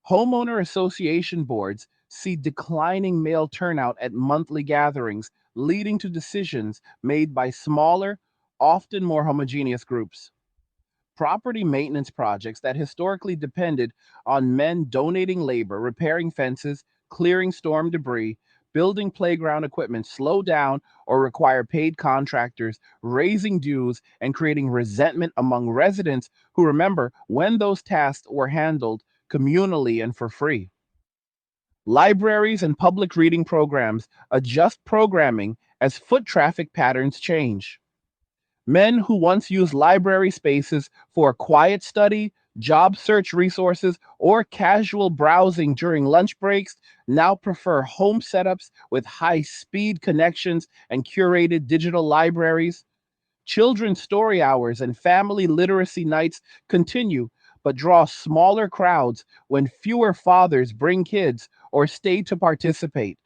Homeowner association boards see declining male turnout at monthly gatherings, leading to decisions made by smaller, often more homogeneous groups. Property maintenance projects that historically depended on men donating labor, repairing fences, clearing storm debris, building playground equipment slow down or require paid contractors, raising dues, and creating resentment among residents who remember when those tasks were handled communally and for free. Libraries and public reading programs adjust programming as foot traffic patterns change. Men who once used library spaces for quiet study, job search resources, or casual browsing during lunch breaks now prefer home setups with high speed connections and curated digital libraries. Children's story hours and family literacy nights continue, but draw smaller crowds when fewer fathers bring kids or stay to participate.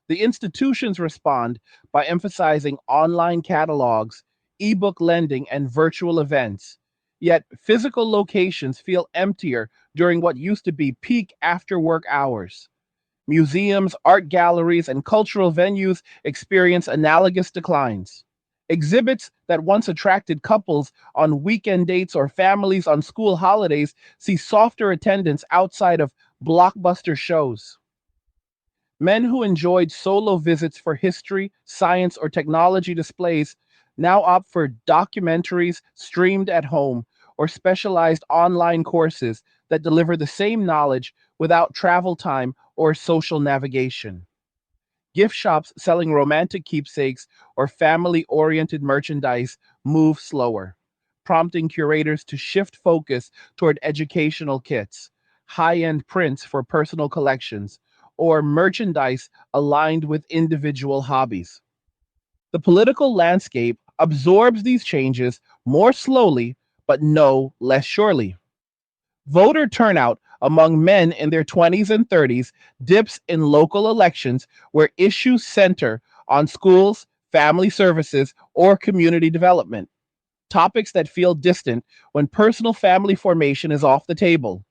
The institutions respond by emphasizing online catalogs, ebook lending, and virtual events. Yet physical locations feel emptier during what used to be peak after work hours. Museums, art galleries, and cultural venues experience analogous declines. Exhibits that once attracted couples on weekend dates or families on school holidays see softer attendance outside of blockbuster shows. Men who enjoyed solo visits for history, science, or technology displays now opt for documentaries streamed at home or specialized online courses that deliver the same knowledge without travel time or social navigation. Gift shops selling romantic keepsakes or family oriented merchandise move slower, prompting curators to shift focus toward educational kits, high end prints for personal collections, or merchandise aligned with individual hobbies. The political landscape absorbs these changes more slowly, but no less surely. Voter turnout among men in their 20s and 30s dips in local elections where issues center on schools, family services, or community development, topics that feel distant when personal family formation is off the table.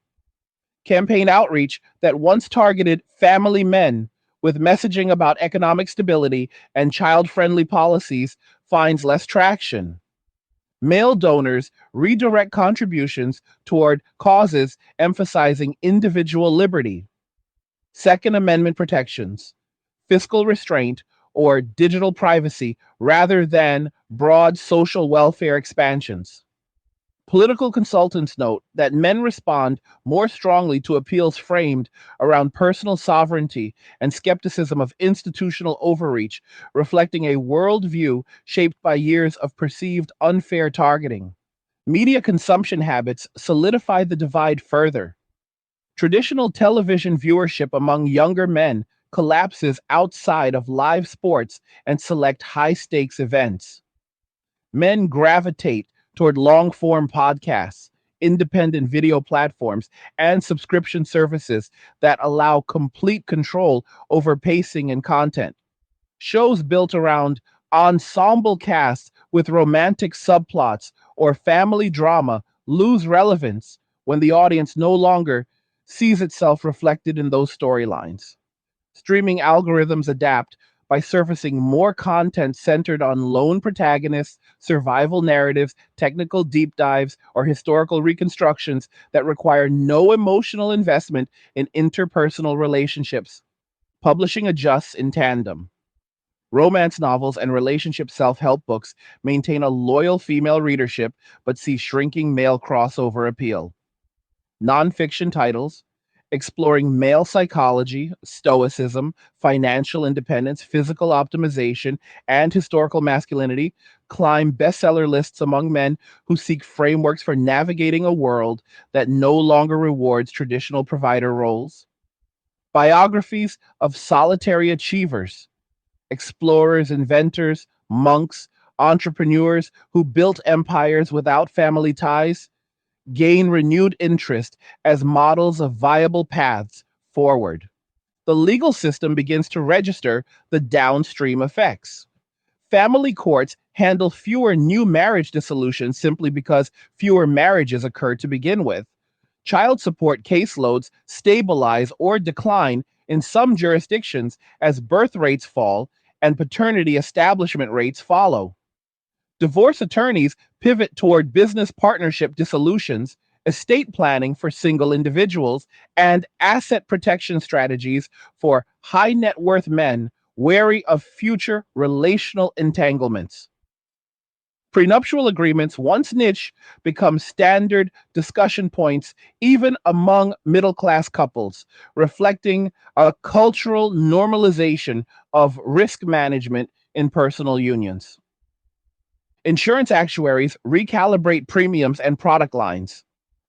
Campaign outreach that once targeted family men with messaging about economic stability and child friendly policies finds less traction. Male donors redirect contributions toward causes emphasizing individual liberty, Second Amendment protections, fiscal restraint, or digital privacy rather than broad social welfare expansions. Political consultants note that men respond more strongly to appeals framed around personal sovereignty and skepticism of institutional overreach, reflecting a worldview shaped by years of perceived unfair targeting. Media consumption habits solidify the divide further. Traditional television viewership among younger men collapses outside of live sports and select high stakes events. Men gravitate toward long form podcasts, independent video platforms, and subscription services that allow complete control over pacing and content. Shows built around ensemble casts with romantic subplots or family drama lose relevance when the audience no longer sees itself reflected in those storylines. Streaming algorithms adapt by surfacing more content centered on lone protagonists, survival narratives, technical deep dives, or historical reconstructions that require no emotional investment in interpersonal relationships. Publishing adjusts in tandem. Romance novels and relationship self help books maintain a loyal female readership but see shrinking male crossover appeal. Nonfiction titles exploring male psychology, stoicism, financial independence, physical optimization, and historical masculinity climb bestseller lists among men who seek frameworks for navigating a world that no longer rewards traditional provider roles. Biographies of solitary achievers, explorers, inventors, monks, entrepreneurs who built empires without family ties gain renewed interest as models of viable paths forward. The legal system begins to register the downstream effects. Family courts handle fewer new marriage dissolutions simply because fewer marriages occur to begin with. Child support caseloads stabilize or decline in some jurisdictions as birth rates fall and paternity establishment rates follow. Divorce attorneys pivot toward business partnership dissolutions, estate planning for single individuals, and asset protection strategies for high net worth men wary of future relational entanglements. Prenuptial agreements, once niche, become standard discussion points even among middle class couples, reflecting a cultural normalization of risk management in personal unions. Insurance actuaries recalibrate premiums and product lines.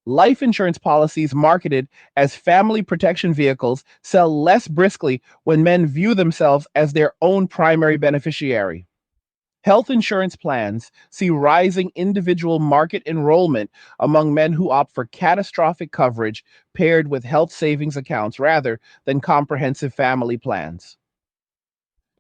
Life insurance policies marketed as family protection vehicles sell less briskly when men view themselves as their own primary beneficiary. Health insurance plans see rising individual market enrollment among men who opt for catastrophic coverage paired with health savings accounts rather than comprehensive family plans.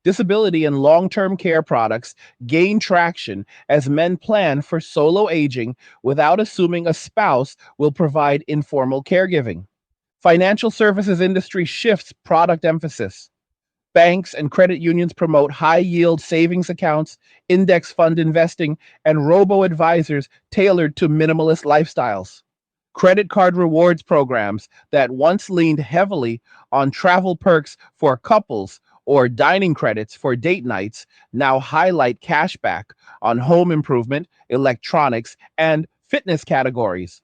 Disability and long term care products gain traction as men plan for solo aging without assuming a spouse will provide informal caregiving. Financial services industry shifts product emphasis. Banks and credit unions promote high yield savings accounts, index fund investing, and robo advisors tailored to minimalist lifestyles. Credit card rewards programs that once leaned heavily on travel perks for couples or dining credits for date nights now highlight cashback on home improvement, electronics, and fitness categories.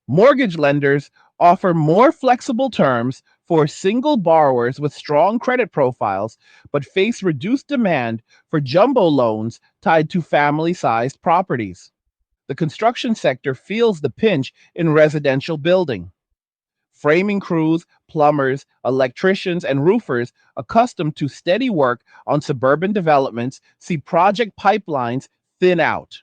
Mortgage lenders offer more flexible terms for single borrowers with strong credit profiles, but face reduced demand for jumbo loans tied to family sized properties. The construction sector feels the pinch in residential building. Framing crews, plumbers, electricians, and roofers accustomed to steady work on suburban developments see project pipelines thin out.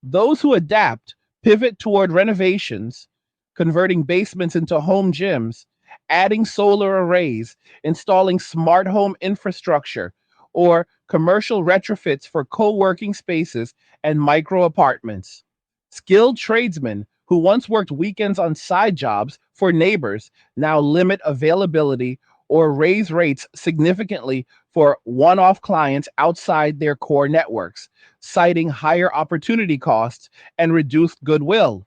Those who adapt pivot toward renovations, converting basements into home gyms, adding solar arrays, installing smart home infrastructure, or commercial retrofits for co working spaces and micro apartments. Skilled tradesmen who once worked weekends on side jobs for neighbors now limit availability or raise rates significantly for one off clients outside their core networks, citing higher opportunity costs and reduced goodwill.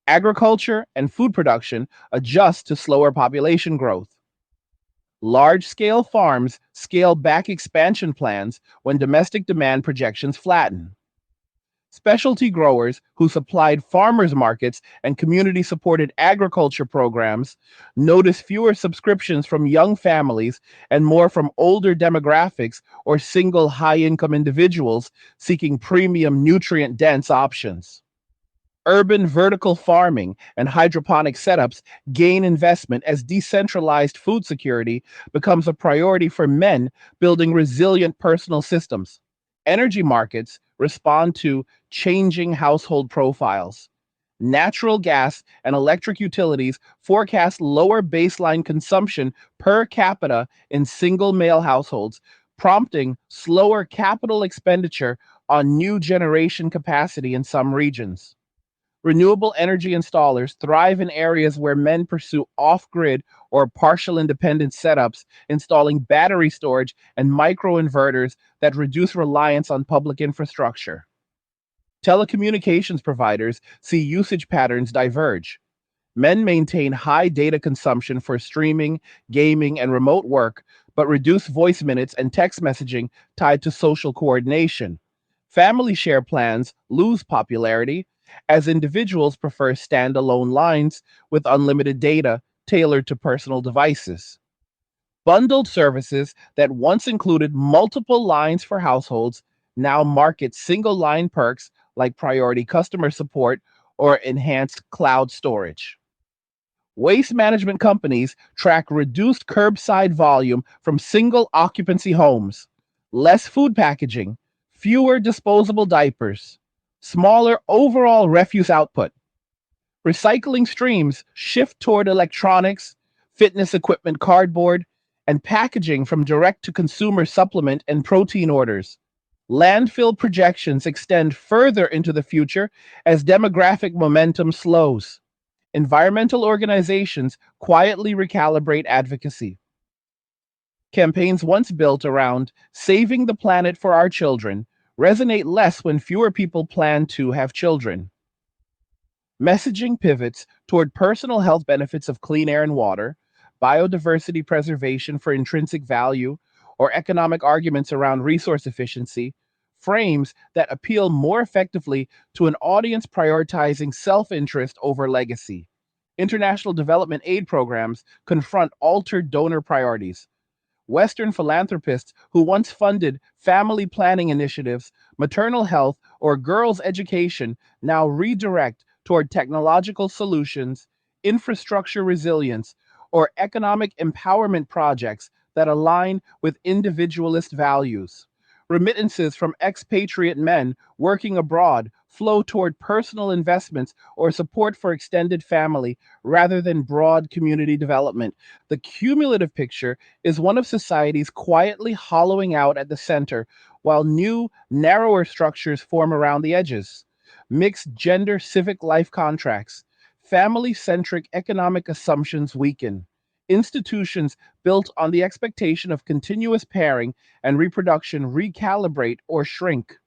Agriculture and food production adjust to slower population growth. Large scale farms scale back expansion plans when domestic demand projections flatten. Specialty growers who supplied farmers markets and community supported agriculture programs notice fewer subscriptions from young families and more from older demographics or single high income individuals seeking premium nutrient dense options. Urban vertical farming and hydroponic setups gain investment as decentralized food security becomes a priority for men building resilient personal systems. Energy markets respond to changing household profiles. Natural gas and electric utilities forecast lower baseline consumption per capita in single male households, prompting slower capital expenditure on new generation capacity in some regions. Renewable energy installers thrive in areas where men pursue off grid or partial independent setups, installing battery storage and microinverters that reduce reliance on public infrastructure. Telecommunications providers see usage patterns diverge. Men maintain high data consumption for streaming, gaming, and remote work, but reduce voice minutes and text messaging tied to social coordination. Family share plans lose popularity as individuals prefer standalone lines with unlimited data tailored to personal devices. Bundled services that once included multiple lines for households now market single line perks like priority customer support or enhanced cloud storage. Waste management companies track reduced curbside volume from single occupancy homes, less food packaging, fewer disposable diapers, smaller overall refuse output. Recycling streams shift toward electronics, fitness equipment, cardboard, and packaging from direct to consumer supplement and protein orders. Landfill projections extend further into the future as demographic momentum slows. Environmental organizations quietly recalibrate advocacy. Campaigns once built around saving the planet for our children resonate less when fewer people plan to have children. Messaging pivots toward personal health benefits of clean air and water, biodiversity preservation for intrinsic value, or economic arguments around resource efficiency, frames that appeal more effectively to an audience prioritizing self interest over legacy. International development aid programs confront altered donor priorities. Western philanthropists who once funded family planning initiatives, maternal health, or girls' education now redirect toward technological solutions, infrastructure resilience, or economic empowerment projects that align with individualist values. Remittances from expatriate men working abroad flow toward personal investments or support for extended family rather than broad community development. The cumulative picture is one of societies quietly hollowing out at the center, while new, narrower structures form around the edges. Mixed gender civic life contracts, family centric economic assumptions weaken. Institutions built on the expectation of continuous pairing and reproduction recalibrate or shrink.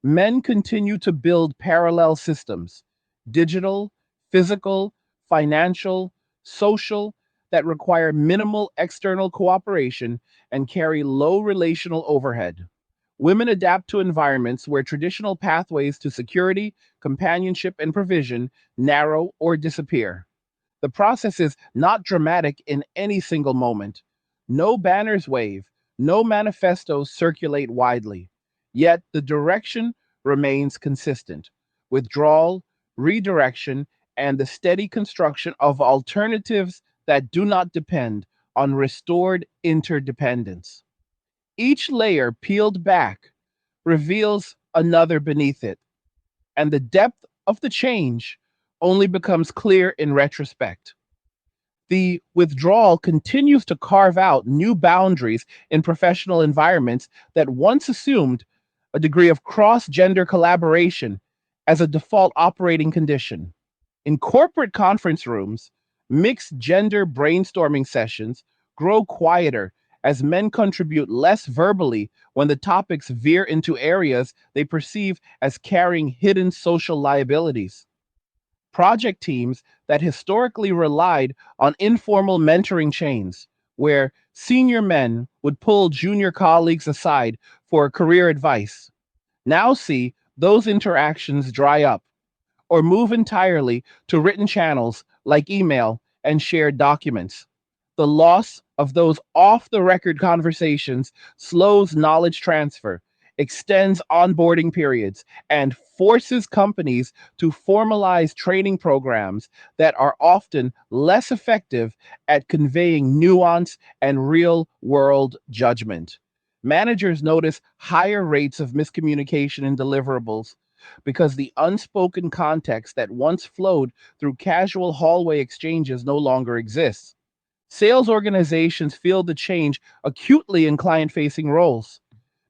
Men continue to build parallel systems, digital, physical, financial, social, that require minimal external cooperation and carry low relational overhead. Women adapt to environments where traditional pathways to security, companionship, and provision narrow or disappear. The process is not dramatic in any single moment. No banners wave, no manifestos circulate widely. Yet the direction remains consistent: withdrawal, redirection, and the steady construction of alternatives that do not depend on restored interdependence. Each layer peeled back reveals another beneath it, and the depth of the change only becomes clear in retrospect. The withdrawal continues to carve out new boundaries in professional environments that once assumed a degree of cross gender collaboration as a default operating condition. In corporate conference rooms, mixed gender brainstorming sessions grow quieter as men contribute less verbally when the topics veer into areas they perceive as carrying hidden social liabilities. Project teams that historically relied on informal mentoring chains, where senior men would pull junior colleagues aside for career advice, now see those interactions dry up or move entirely to written channels like email and shared documents. The loss of those off the record conversations slows knowledge transfer, extends onboarding periods, and forces companies to formalize training programs that are often less effective at conveying nuance and real world judgment. Managers notice higher rates of miscommunication in deliverables because the unspoken context that once flowed through casual hallway exchanges no longer exists. Sales organizations feel the change acutely in client facing roles.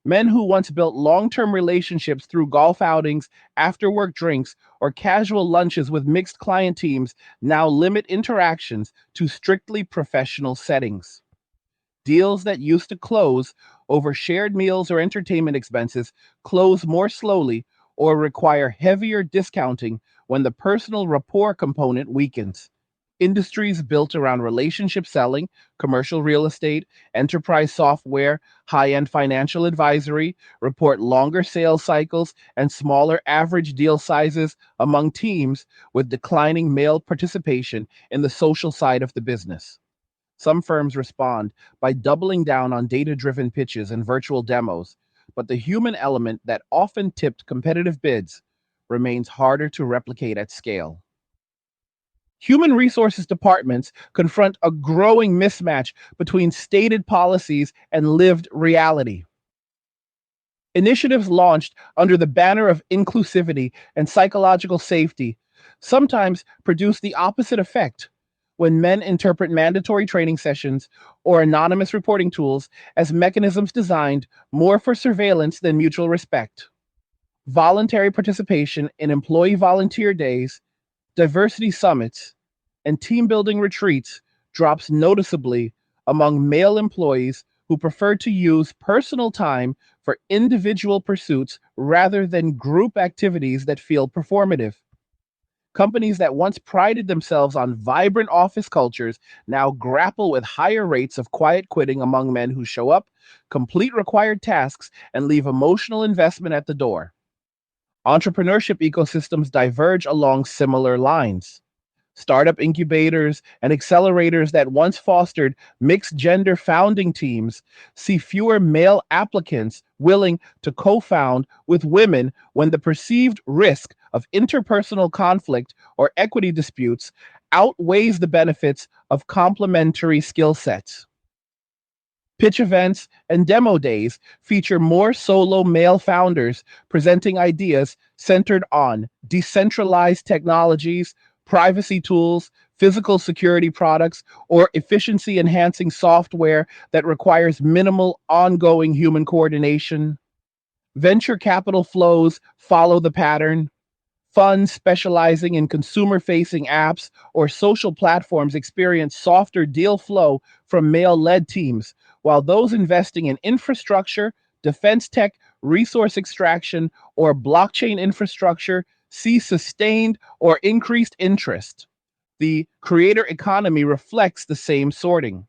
Men who once built long term relationships through golf outings, after work drinks, or casual lunches with mixed client teams now limit interactions to strictly professional settings. Deals that used to close over shared meals or entertainment expenses close more slowly or require heavier discounting when the personal rapport component weakens. Industries built around relationship selling, commercial real estate, enterprise software, high end financial advisory report longer sales cycles and smaller average deal sizes among teams with declining male participation in the social side of the business. Some firms respond by doubling down on data driven pitches and virtual demos, but the human element that often tipped competitive bids remains harder to replicate at scale. Human resources departments confront a growing mismatch between stated policies and lived reality. Initiatives launched under the banner of inclusivity and psychological safety sometimes produce the opposite effect when men interpret mandatory training sessions or anonymous reporting tools as mechanisms designed more for surveillance than mutual respect. Voluntary participation in employee volunteer days, diversity summits, and team building retreats drops noticeably among male employees who prefer to use personal time for individual pursuits rather than group activities that feel performative. Companies that once prided themselves on vibrant office cultures now grapple with higher rates of quiet quitting among men who show up, complete required tasks, and leave emotional investment at the door. Entrepreneurship ecosystems diverge along similar lines. Startup incubators and accelerators that once fostered mixed gender founding teams see fewer male applicants willing to co found with women when the perceived risk of interpersonal conflict or equity disputes outweighs the benefits of complementary skill sets. Pitch events and demo days feature more solo male founders presenting ideas centered on decentralized technologies, privacy tools, physical security products, or efficiency enhancing software that requires minimal ongoing human coordination. Venture capital flows follow the pattern. Funds specializing in consumer facing apps or social platforms experience softer deal flow from male led teams, while those investing in infrastructure, defense tech, resource extraction, or blockchain infrastructure see sustained or increased interest. The creator economy reflects the same sorting.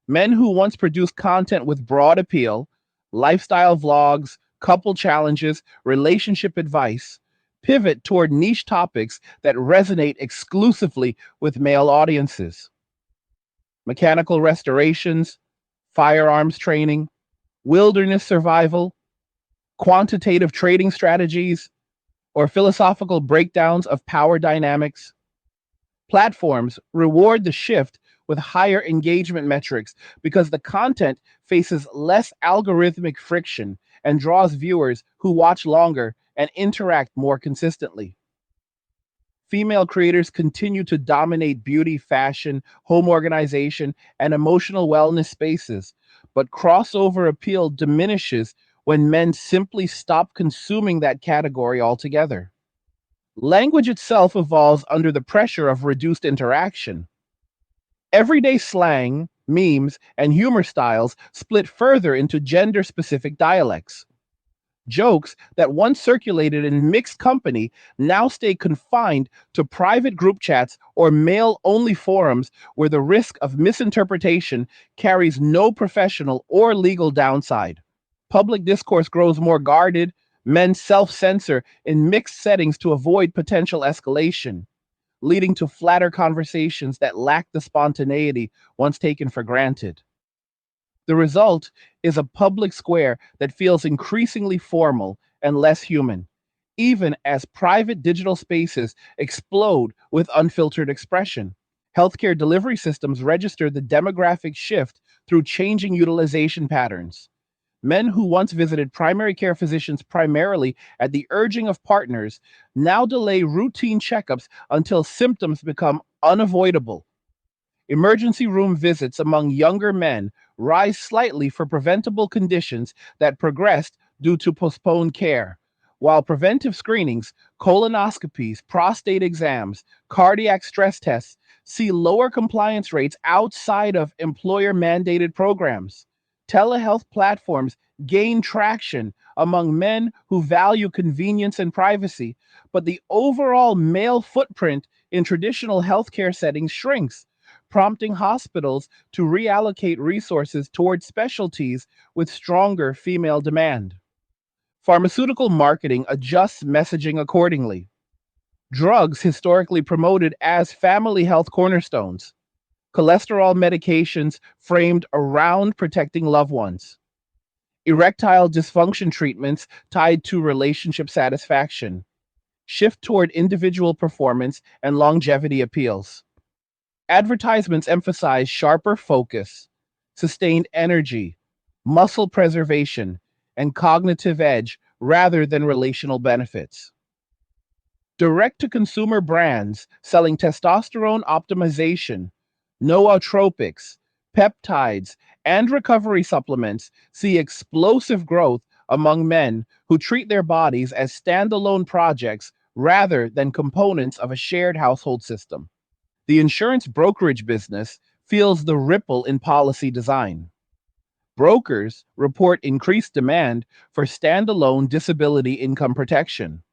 Men who once produced content with broad appeal, lifestyle vlogs, couple challenges, relationship advice, pivot toward niche topics that resonate exclusively with male audiences. Mechanical restorations, firearms training, wilderness survival, quantitative trading strategies, or philosophical breakdowns of power dynamics. Platforms reward the shift with higher engagement metrics because the content faces less algorithmic friction and draws viewers who watch longer and interact more consistently. Female creators continue to dominate beauty, fashion, home organization, and emotional wellness spaces, but crossover appeal diminishes when men simply stop consuming that category altogether. Language itself evolves under the pressure of reduced interaction. Everyday slang, memes, and humor styles split further into gender specific dialects. Jokes that once circulated in mixed company now stay confined to private group chats or male only forums where the risk of misinterpretation carries no professional or legal downside. Public discourse grows more guarded, men self censor in mixed settings to avoid potential escalation, leading to flatter conversations that lack the spontaneity once taken for granted. The result is a public square that feels increasingly formal and less human, even as private digital spaces explode with unfiltered expression. Healthcare delivery systems register the demographic shift through changing utilization patterns. Men who once visited primary care physicians primarily at the urging of partners now delay routine checkups until symptoms become unavoidable. Emergency room visits among younger men rise slightly for preventable conditions that progressed due to postponed care, while preventive screenings, colonoscopies, prostate exams, cardiac stress tests see lower compliance rates outside of employer mandated programs. Telehealth platforms gain traction among men who value convenience and privacy, but the overall male footprint in traditional healthcare settings shrinks, prompting hospitals to reallocate resources toward specialties with stronger female demand. Pharmaceutical marketing adjusts messaging accordingly. Drugs historically promoted as family health cornerstones, cholesterol medications framed around protecting loved ones, erectile dysfunction treatments tied to relationship satisfaction, shift toward individual performance and longevity appeals. Advertisements emphasize sharper focus, sustained energy, muscle preservation, and cognitive edge rather than relational benefits. Direct to consumer brands selling testosterone optimization, nootropics, peptides, and recovery supplements see explosive growth among men who treat their bodies as standalone projects rather than components of a shared household system. The insurance brokerage business feels the ripple in policy design. Brokers report increased demand for standalone disability income protection,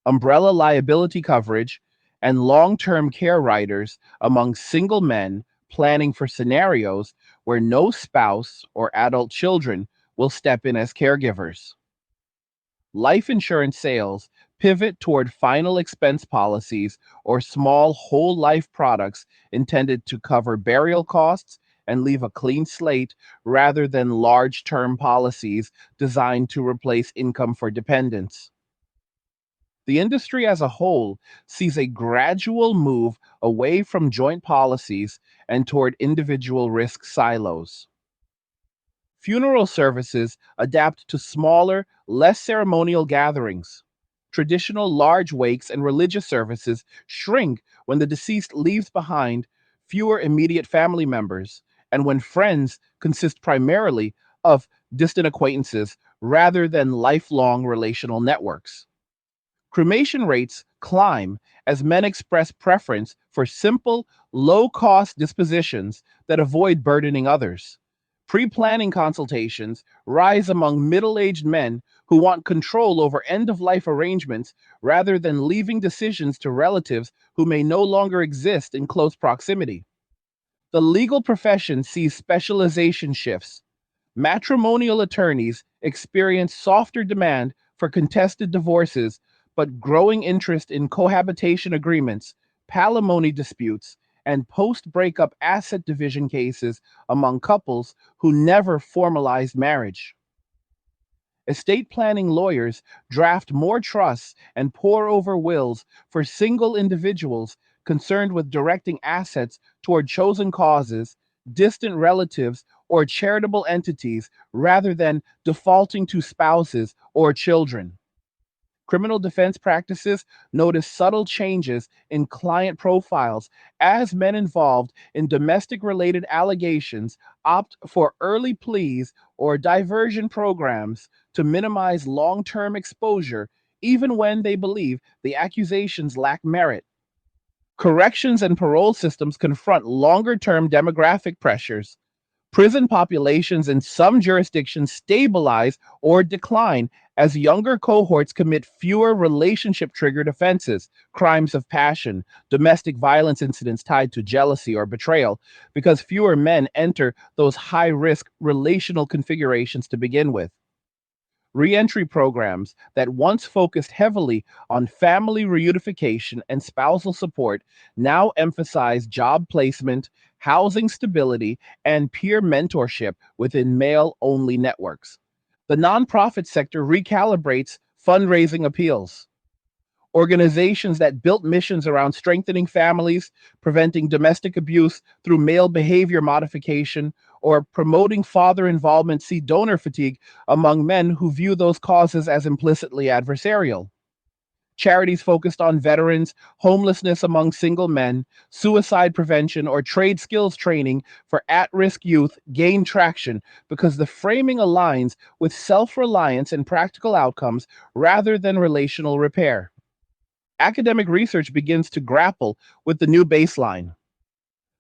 umbrella liability coverage, and long term care riders among single men planning for scenarios where no spouse or adult children will step in as caregivers. Life insurance sales pivot toward final expense policies or small whole life products intended to cover burial costs and leave a clean slate rather than large term policies designed to replace income for dependents. The industry as a whole sees a gradual move away from joint policies and toward individual risk silos. Funeral services adapt to smaller, less ceremonial gatherings. Traditional large wakes and religious services shrink when the deceased leaves behind fewer immediate family members and when friends consist primarily of distant acquaintances rather than lifelong relational networks. Cremation rates climb as men express preference for simple, low cost dispositions that avoid burdening others. Pre planning consultations rise among middle aged men who want control over end of life arrangements rather than leaving decisions to relatives who may no longer exist in close proximity. The legal profession sees specialization shifts. Matrimonial attorneys experience softer demand for contested divorces, but growing interest in cohabitation agreements, palimony disputes, and post breakup asset division cases among couples who never formalized marriage. Estate planning lawyers draft more trusts and pore over wills for single individuals concerned with directing assets toward chosen causes, distant relatives, or charitable entities rather than defaulting to spouses or children. Criminal defense practices notice subtle changes in client profiles as men involved in domestic related allegations opt for early pleas or diversion programs to minimize long term exposure, even when they believe the accusations lack merit. Corrections and parole systems confront longer term demographic pressures. Prison populations in some jurisdictions stabilize or decline as younger cohorts commit fewer relationship triggered offenses, crimes of passion, domestic violence incidents tied to jealousy or betrayal, because fewer men enter those high risk relational configurations to begin with. Reentry programs that once focused heavily on family reunification and spousal support now emphasize job placement, housing stability, and peer mentorship within male only networks. The nonprofit sector recalibrates fundraising appeals. Organizations that built missions around strengthening families, preventing domestic abuse through male behavior modification, or promoting father involvement see donor fatigue among men who view those causes as implicitly adversarial. Charities focused on veterans, homelessness among single men, suicide prevention, or trade skills training for at risk youth gain traction because the framing aligns with self reliance and practical outcomes rather than relational repair. Academic research begins to grapple with the new baseline.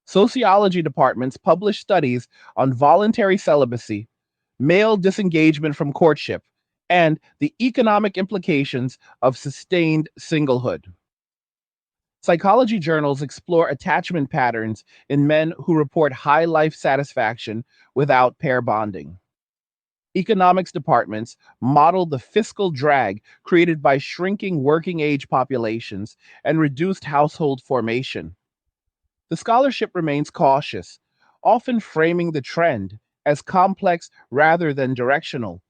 Sociology departments publish studies on voluntary celibacy, male disengagement from courtship, and the economic implications of sustained singlehood. Psychology journals explore attachment patterns in men who report high life satisfaction without pair bonding. Economics departments model the fiscal drag created by shrinking working age populations and reduced household formation. The scholarship remains cautious, often framing the trend as complex rather than directional.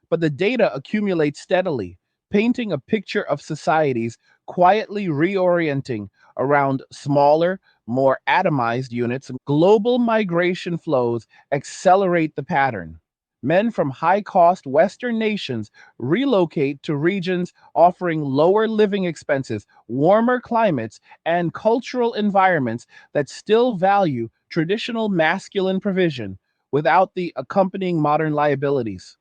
But the data accumulates steadily, painting a picture of societies quietly reorienting around smaller, more atomized units. Global migration flows accelerate the pattern. Men from high cost Western nations relocate to regions offering lower living expenses, warmer climates, and cultural environments that still value traditional masculine provision without the accompanying modern liabilities.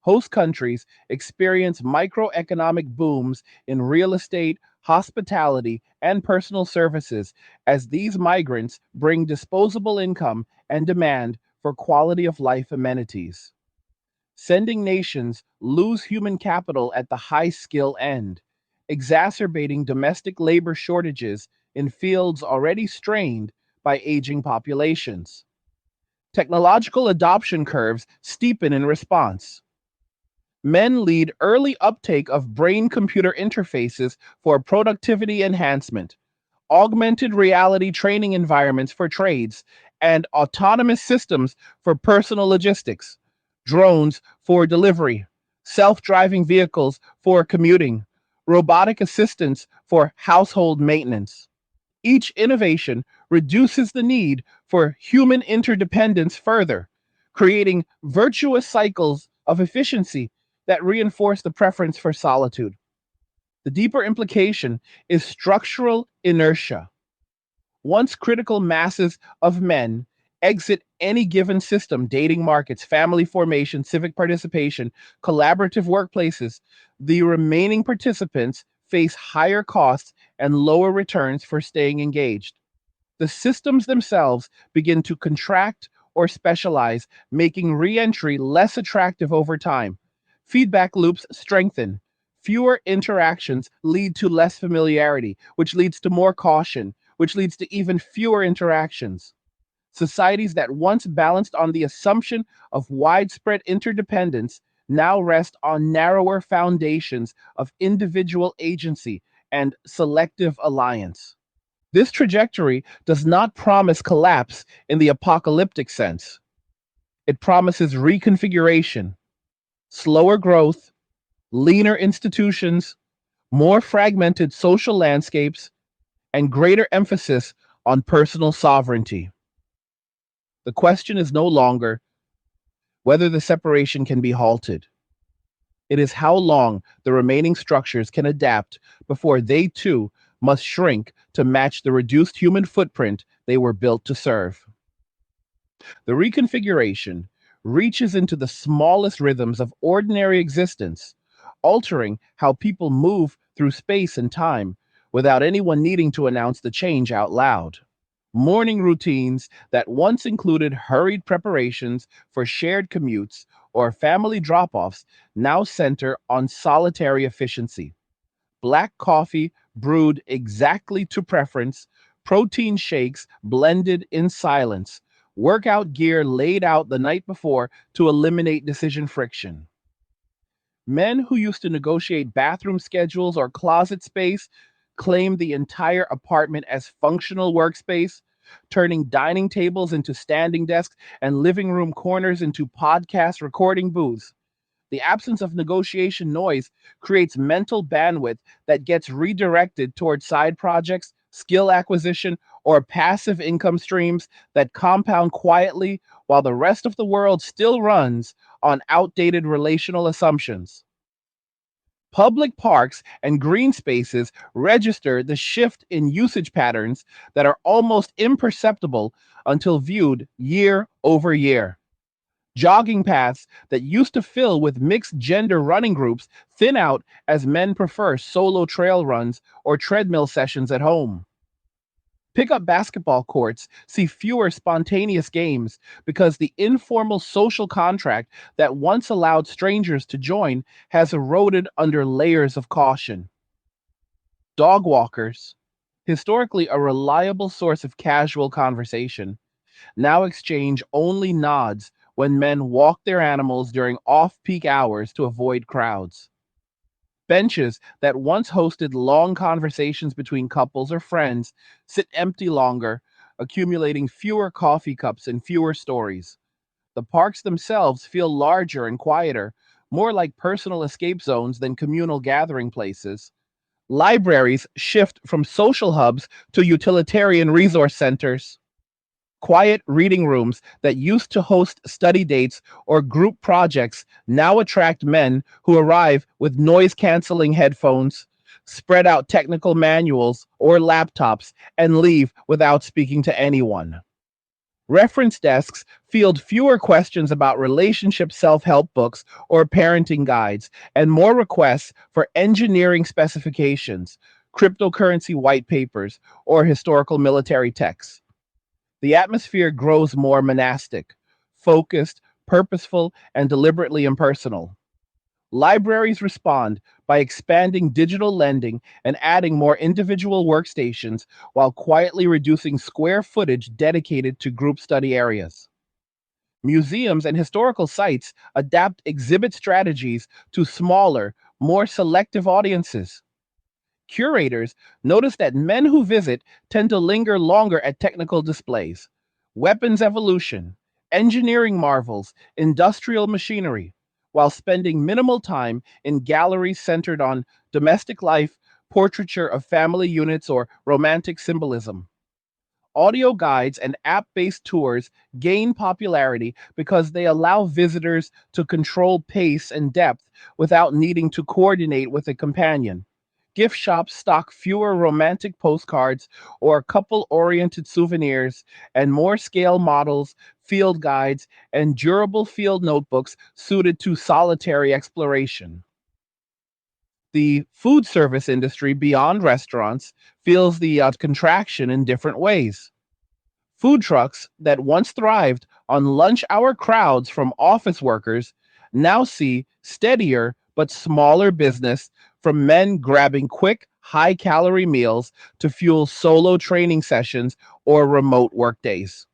Host countries experience microeconomic booms in real estate, hospitality, and personal services as these migrants bring disposable income and demand for quality of life amenities. Sending nations lose human capital at the high skill end, exacerbating domestic labor shortages in fields already strained by aging populations. Technological adoption curves steepen in response. Men lead early uptake of brain computer interfaces for productivity enhancement, augmented reality training environments for trades, and autonomous systems for personal logistics, drones for delivery, self driving vehicles for commuting, robotic assistants for household maintenance. Each innovation reduces the need for human interdependence further, creating virtuous cycles of efficiency that reinforce the preference for solitude. The deeper implication is structural inertia. Once critical masses of men exit any given system, dating markets, family formation, civic participation, collaborative workplaces, the remaining participants face higher costs and lower returns for staying engaged. The systems themselves begin to contract or specialize, making reentry less attractive over time. Feedback loops strengthen. Fewer interactions lead to less familiarity, which leads to more caution, which leads to even fewer interactions. Societies that once balanced on the assumption of widespread interdependence now rest on narrower foundations of individual agency and selective alliance. This trajectory does not promise collapse in the apocalyptic sense. It promises reconfiguration, slower growth, leaner institutions, more fragmented social landscapes, and greater emphasis on personal sovereignty. The question is no longer whether the separation can be halted. It is how long the remaining structures can adapt before they too must shrink to match the reduced human footprint they were built to serve. The reconfiguration reaches into the smallest rhythms of ordinary existence, altering how people move through space and time without anyone needing to announce the change out loud. Morning routines that once included hurried preparations for shared commutes or family drop offs now center on solitary efficiency. Black coffee brewed exactly to preference, protein shakes blended in silence, workout gear laid out the night before to eliminate decision friction. Men who used to negotiate bathroom schedules or closet space claim the entire apartment as functional workspace, turning dining tables into standing desks and living room corners into podcast recording booths. The absence of negotiation noise creates mental bandwidth that gets redirected towards side projects, skill acquisition, or passive income streams that compound quietly while the rest of the world still runs on outdated relational assumptions. Public parks and green spaces register the shift in usage patterns that are almost imperceptible until viewed year over year. Jogging paths that used to fill with mixed gender running groups thin out as men prefer solo trail runs or treadmill sessions at home. Pickup basketball courts see fewer spontaneous games because the informal social contract that once allowed strangers to join has eroded under layers of caution. Dog walkers, historically a reliable source of casual conversation, now exchange only nods when men walk their animals during off peak hours to avoid crowds. Benches that once hosted long conversations between couples or friends sit empty longer, accumulating fewer coffee cups and fewer stories. The parks themselves feel larger and quieter, more like personal escape zones than communal gathering places. Libraries shift from social hubs to utilitarian resource centers. Quiet reading rooms that used to host study dates or group projects now attract men who arrive with noise canceling headphones, spread out technical manuals or laptops, and leave without speaking to anyone. Reference desks field fewer questions about relationship self help books or parenting guides, and more requests for engineering specifications, cryptocurrency white papers, or historical military texts. The atmosphere grows more monastic, focused, purposeful, and deliberately impersonal. Libraries respond by expanding digital lending and adding more individual workstations while quietly reducing square footage dedicated to group study areas. Museums and historical sites adapt exhibit strategies to smaller, more selective audiences. Curators notice that men who visit tend to linger longer at technical displays, weapons evolution, engineering marvels, industrial machinery, while spending minimal time in galleries centered on domestic life, portraiture of family units, or romantic symbolism. Audio guides and app based tours gain popularity because they allow visitors to control pace and depth without needing to coordinate with a companion. Gift shops stock fewer romantic postcards or couple oriented souvenirs and more scale models, field guides, and durable field notebooks suited to solitary exploration. The food service industry beyond restaurants feels the contraction in different ways. Food trucks that once thrived on lunch hour crowds from office workers now see steadier but smaller business from men grabbing quick, high calorie meals to fuel solo training sessions or remote workdays.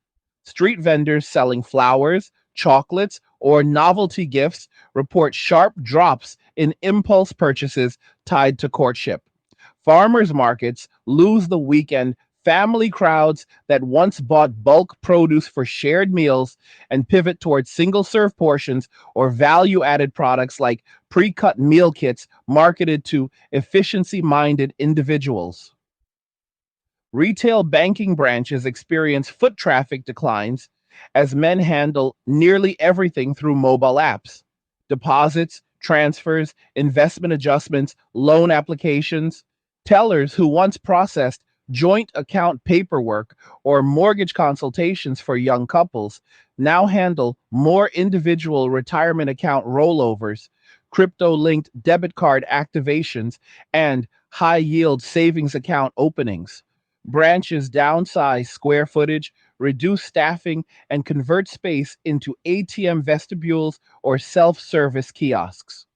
Street vendors selling flowers, chocolates, or novelty gifts report sharp drops in impulse purchases tied to courtship. Farmers markets lose the weekend family crowds that once bought bulk produce for shared meals and pivot towards single serve portions or value added products like pre cut meal kits marketed to efficiency minded individuals. Retail banking branches experience foot traffic declines as men handle nearly everything through mobile apps. Deposits, transfers, investment adjustments, loan applications. Tellers who once processed joint account paperwork or mortgage consultations for young couples now handle more individual retirement account rollovers, crypto linked debit card activations, and high yield savings account openings. Branches downsize square footage, reduce staffing, and convert space into ATM vestibules or self service kiosks.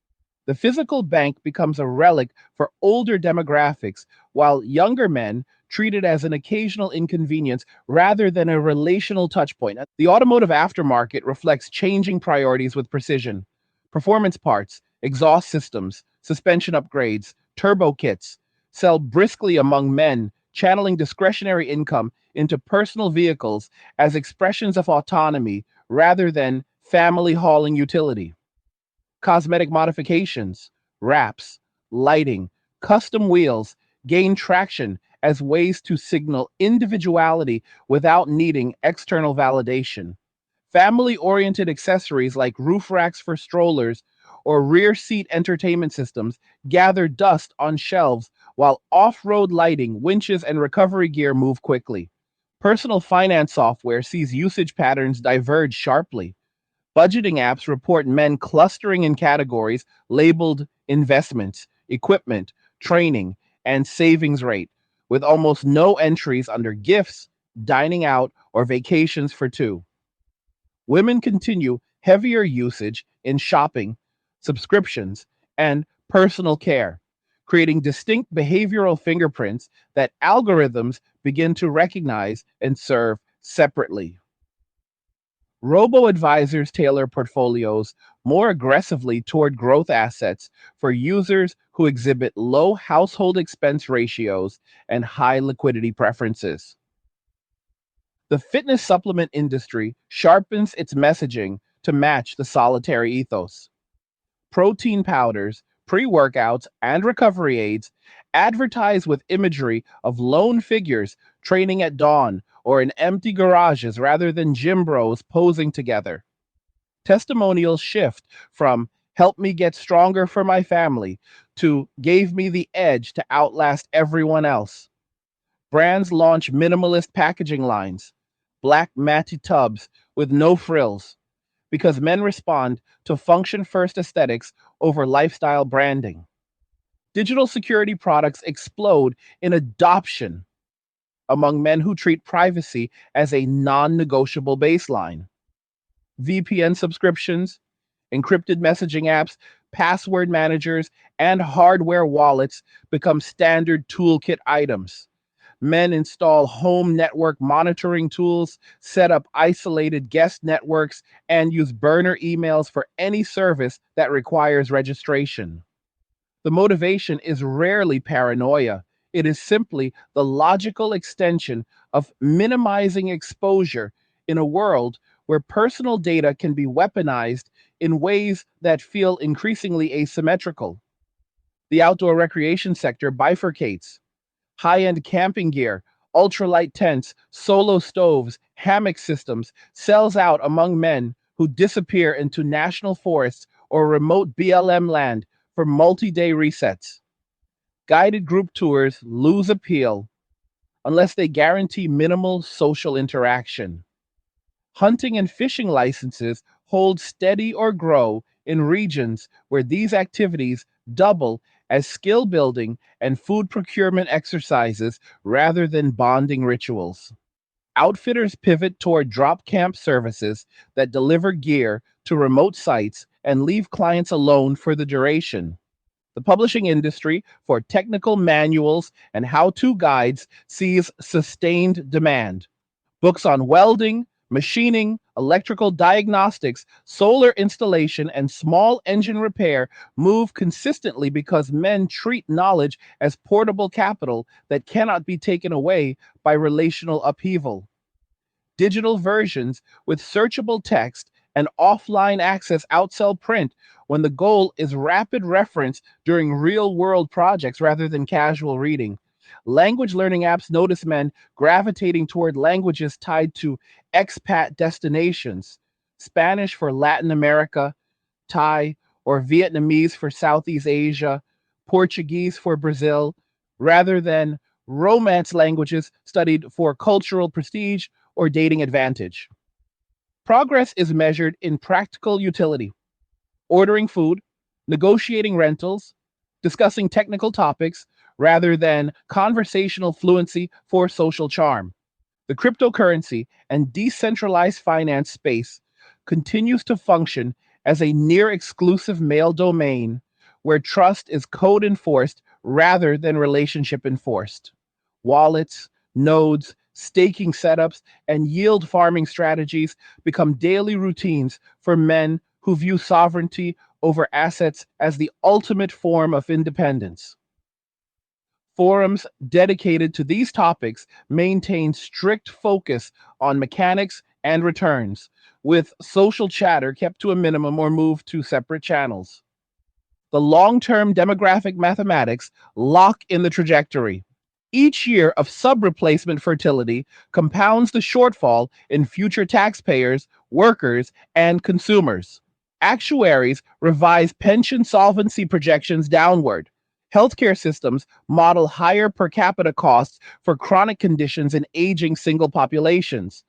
The physical bank becomes a relic for older demographics, while younger men treat it as an occasional inconvenience rather than a relational touchpoint. The automotive aftermarket reflects changing priorities with precision. Performance parts, exhaust systems, suspension upgrades, turbo kits sell briskly among men, channeling discretionary income into personal vehicles as expressions of autonomy rather than family hauling utility. Cosmetic modifications, wraps, lighting, custom wheels gain traction as ways to signal individuality without needing external validation. Family oriented accessories like roof racks for strollers or rear seat entertainment systems gather dust on shelves while off road lighting, winches, and recovery gear move quickly. Personal finance software sees usage patterns diverge sharply. Budgeting apps report men clustering in categories labeled investments, equipment, training, and savings rate, with almost no entries under gifts, dining out, or vacations for two. Women continue heavier usage in shopping, subscriptions, and personal care, creating distinct behavioral fingerprints that algorithms begin to recognize and serve separately. Robo advisors tailor portfolios more aggressively toward growth assets for users who exhibit low household expense ratios and high liquidity preferences. The fitness supplement industry sharpens its messaging to match the solitary ethos. Protein powders, pre workouts, and recovery aids advertise with imagery of lone figures training at dawn or in empty garages rather than gym bros posing together. Testimonials shift from "help me get stronger for my family" to "gave me the edge to outlast everyone else." Brands launch minimalist packaging lines, black matty tubs with no frills, because men respond to function first aesthetics over lifestyle branding. Digital security products explode in adoption among men who treat privacy as a non negotiable baseline. VPN subscriptions, encrypted messaging apps, password managers, and hardware wallets become standard toolkit items. Men install home network monitoring tools, set up isolated guest networks, and use burner emails for any service that requires registration. The motivation is rarely paranoia. It is simply the logical extension of minimizing exposure in a world where personal data can be weaponized in ways that feel increasingly asymmetrical. The outdoor recreation sector bifurcates. High-end camping gear, ultralight tents, solo stoves, hammock systems sells out among men who disappear into national forests or remote BLM land for multi-day resets. Guided group tours lose appeal unless they guarantee minimal social interaction. Hunting and fishing licenses hold steady or grow in regions where these activities double as skill building and food procurement exercises rather than bonding rituals. Outfitters pivot toward drop camp services that deliver gear to remote sites and leave clients alone for the duration. The publishing industry for technical manuals and how to guides sees sustained demand. Books on welding, machining, electrical diagnostics, solar installation, and small engine repair move consistently because men treat knowledge as portable capital that cannot be taken away by relational upheaval. Digital versions with searchable text and offline access outsell print when the goal is rapid reference during real world projects rather than casual reading. Language learning apps notice men gravitating toward languages tied to expat destinations, Spanish for Latin America, Thai or Vietnamese for Southeast Asia, Portuguese for Brazil, rather than romance languages studied for cultural prestige or dating advantage. Progress is measured in practical utility, ordering food, negotiating rentals, discussing technical topics, rather than conversational fluency for social charm. The cryptocurrency and decentralized finance space continues to function as a near exclusive male domain where trust is code enforced rather than relationship enforced. Wallets, nodes, staking setups, and yield farming strategies become daily routines for men who view sovereignty over assets as the ultimate form of independence. Forums dedicated to these topics maintain strict focus on mechanics and returns, with social chatter kept to a minimum or moved to separate channels. The long-term demographic mathematics lock in the trajectory. Each year of sub-replacement fertility compounds the shortfall in future taxpayers, workers, and consumers. Actuaries revise pension solvency projections downward. Healthcare systems model higher per capita costs for chronic conditions in aging single populations.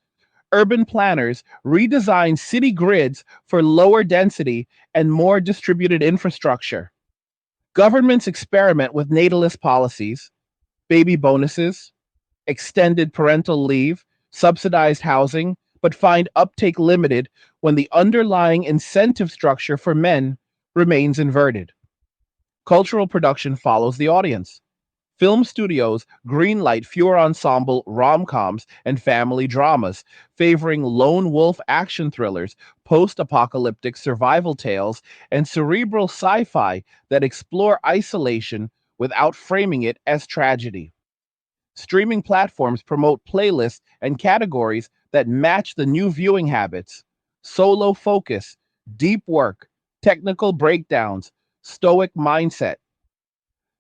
Urban planners redesign city grids for lower density and more distributed infrastructure. Governments experiment with natalist policies, baby bonuses, extended parental leave, subsidized housing, but find uptake limited when the underlying incentive structure for men remains inverted. Cultural production follows the audience. Film studios greenlight fewer ensemble rom-coms and family dramas, favoring lone wolf action thrillers, post-apocalyptic survival tales, and cerebral sci-fi that explore isolation without framing it as tragedy. Streaming platforms promote playlists and categories that match the new viewing habits: solo focus, deep work, technical breakdowns, stoic mindset.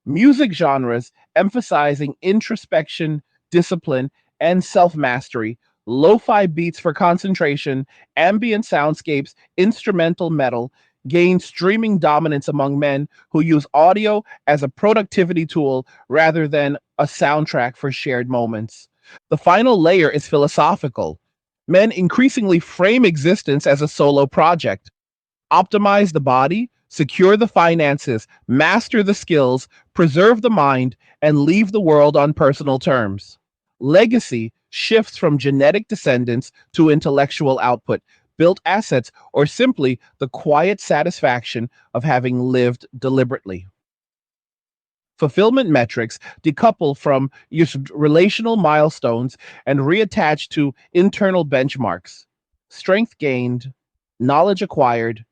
Music genres emphasizing introspection, discipline, and self mastery, lo fi beats for concentration, ambient soundscapes, instrumental metal gain streaming dominance among men who use audio as a productivity tool rather than a soundtrack for shared moments. The final layer is philosophical. Men increasingly frame existence as a solo project. Optimize the body, secure the finances, master the skills, preserve the mind, and leave the world on personal terms. Legacy shifts from genetic descendants to intellectual output, built assets, or simply the quiet satisfaction of having lived deliberately. Fulfillment metrics decouple from relational milestones and reattach to internal benchmarks. Strength gained, knowledge acquired,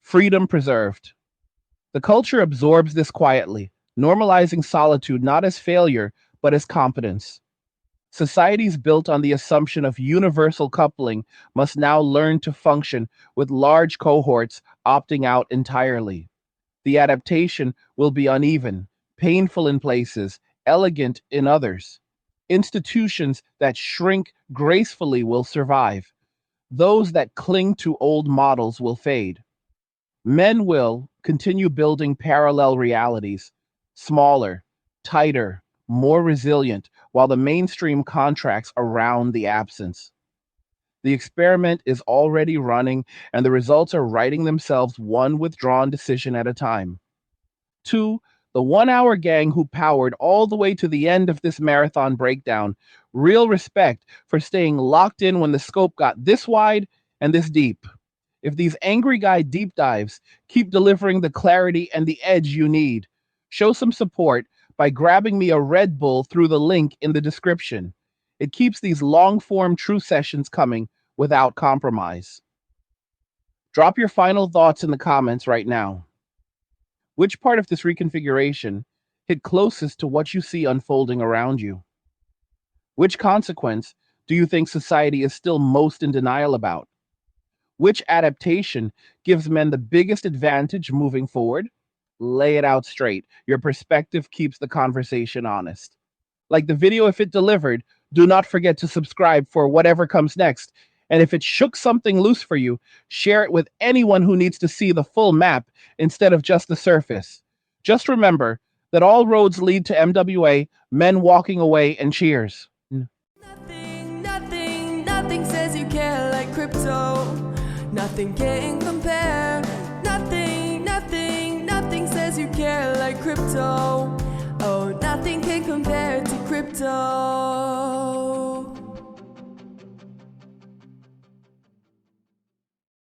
freedom preserved. The culture absorbs this quietly, normalizing solitude not as failure, but as competence. Societies built on the assumption of universal coupling must now learn to function with large cohorts opting out entirely. The adaptation will be uneven, painful in places, elegant in others. Institutions that shrink gracefully will survive. Those that cling to old models will fade. Men will continue building parallel realities, smaller, tighter, more resilient, while the mainstream contracts around the absence. The experiment is already running, and the results are writing themselves one withdrawn decision at a time. 2. The 1 hour gang who powered all the way to the end of this marathon breakdown. Real respect for staying locked in when the scope got this wide and this deep. If these angry guy deep dives keep delivering the clarity and the edge you need, show some support by grabbing me a Red Bull through the link in the description. It keeps these long-form true sessions coming without compromise. Drop your final thoughts in the comments right now. Which part of this reconfiguration hit closest to what you see unfolding around you? Which consequence do you think society is still most in denial about? Which adaptation gives men the biggest advantage moving forward? Lay it out straight. Your perspective keeps the conversation honest. Like the video if it delivered, do not forget to subscribe for whatever comes next. And if it shook something loose for you, share it with anyone who needs to see the full map instead of just the surface. Just remember that all roads lead to MWA, men walking away, and cheers. Nothing says you care like crypto. Nothing can compare. Nothing says you care like crypto. Oh, nothing can compare to crypto.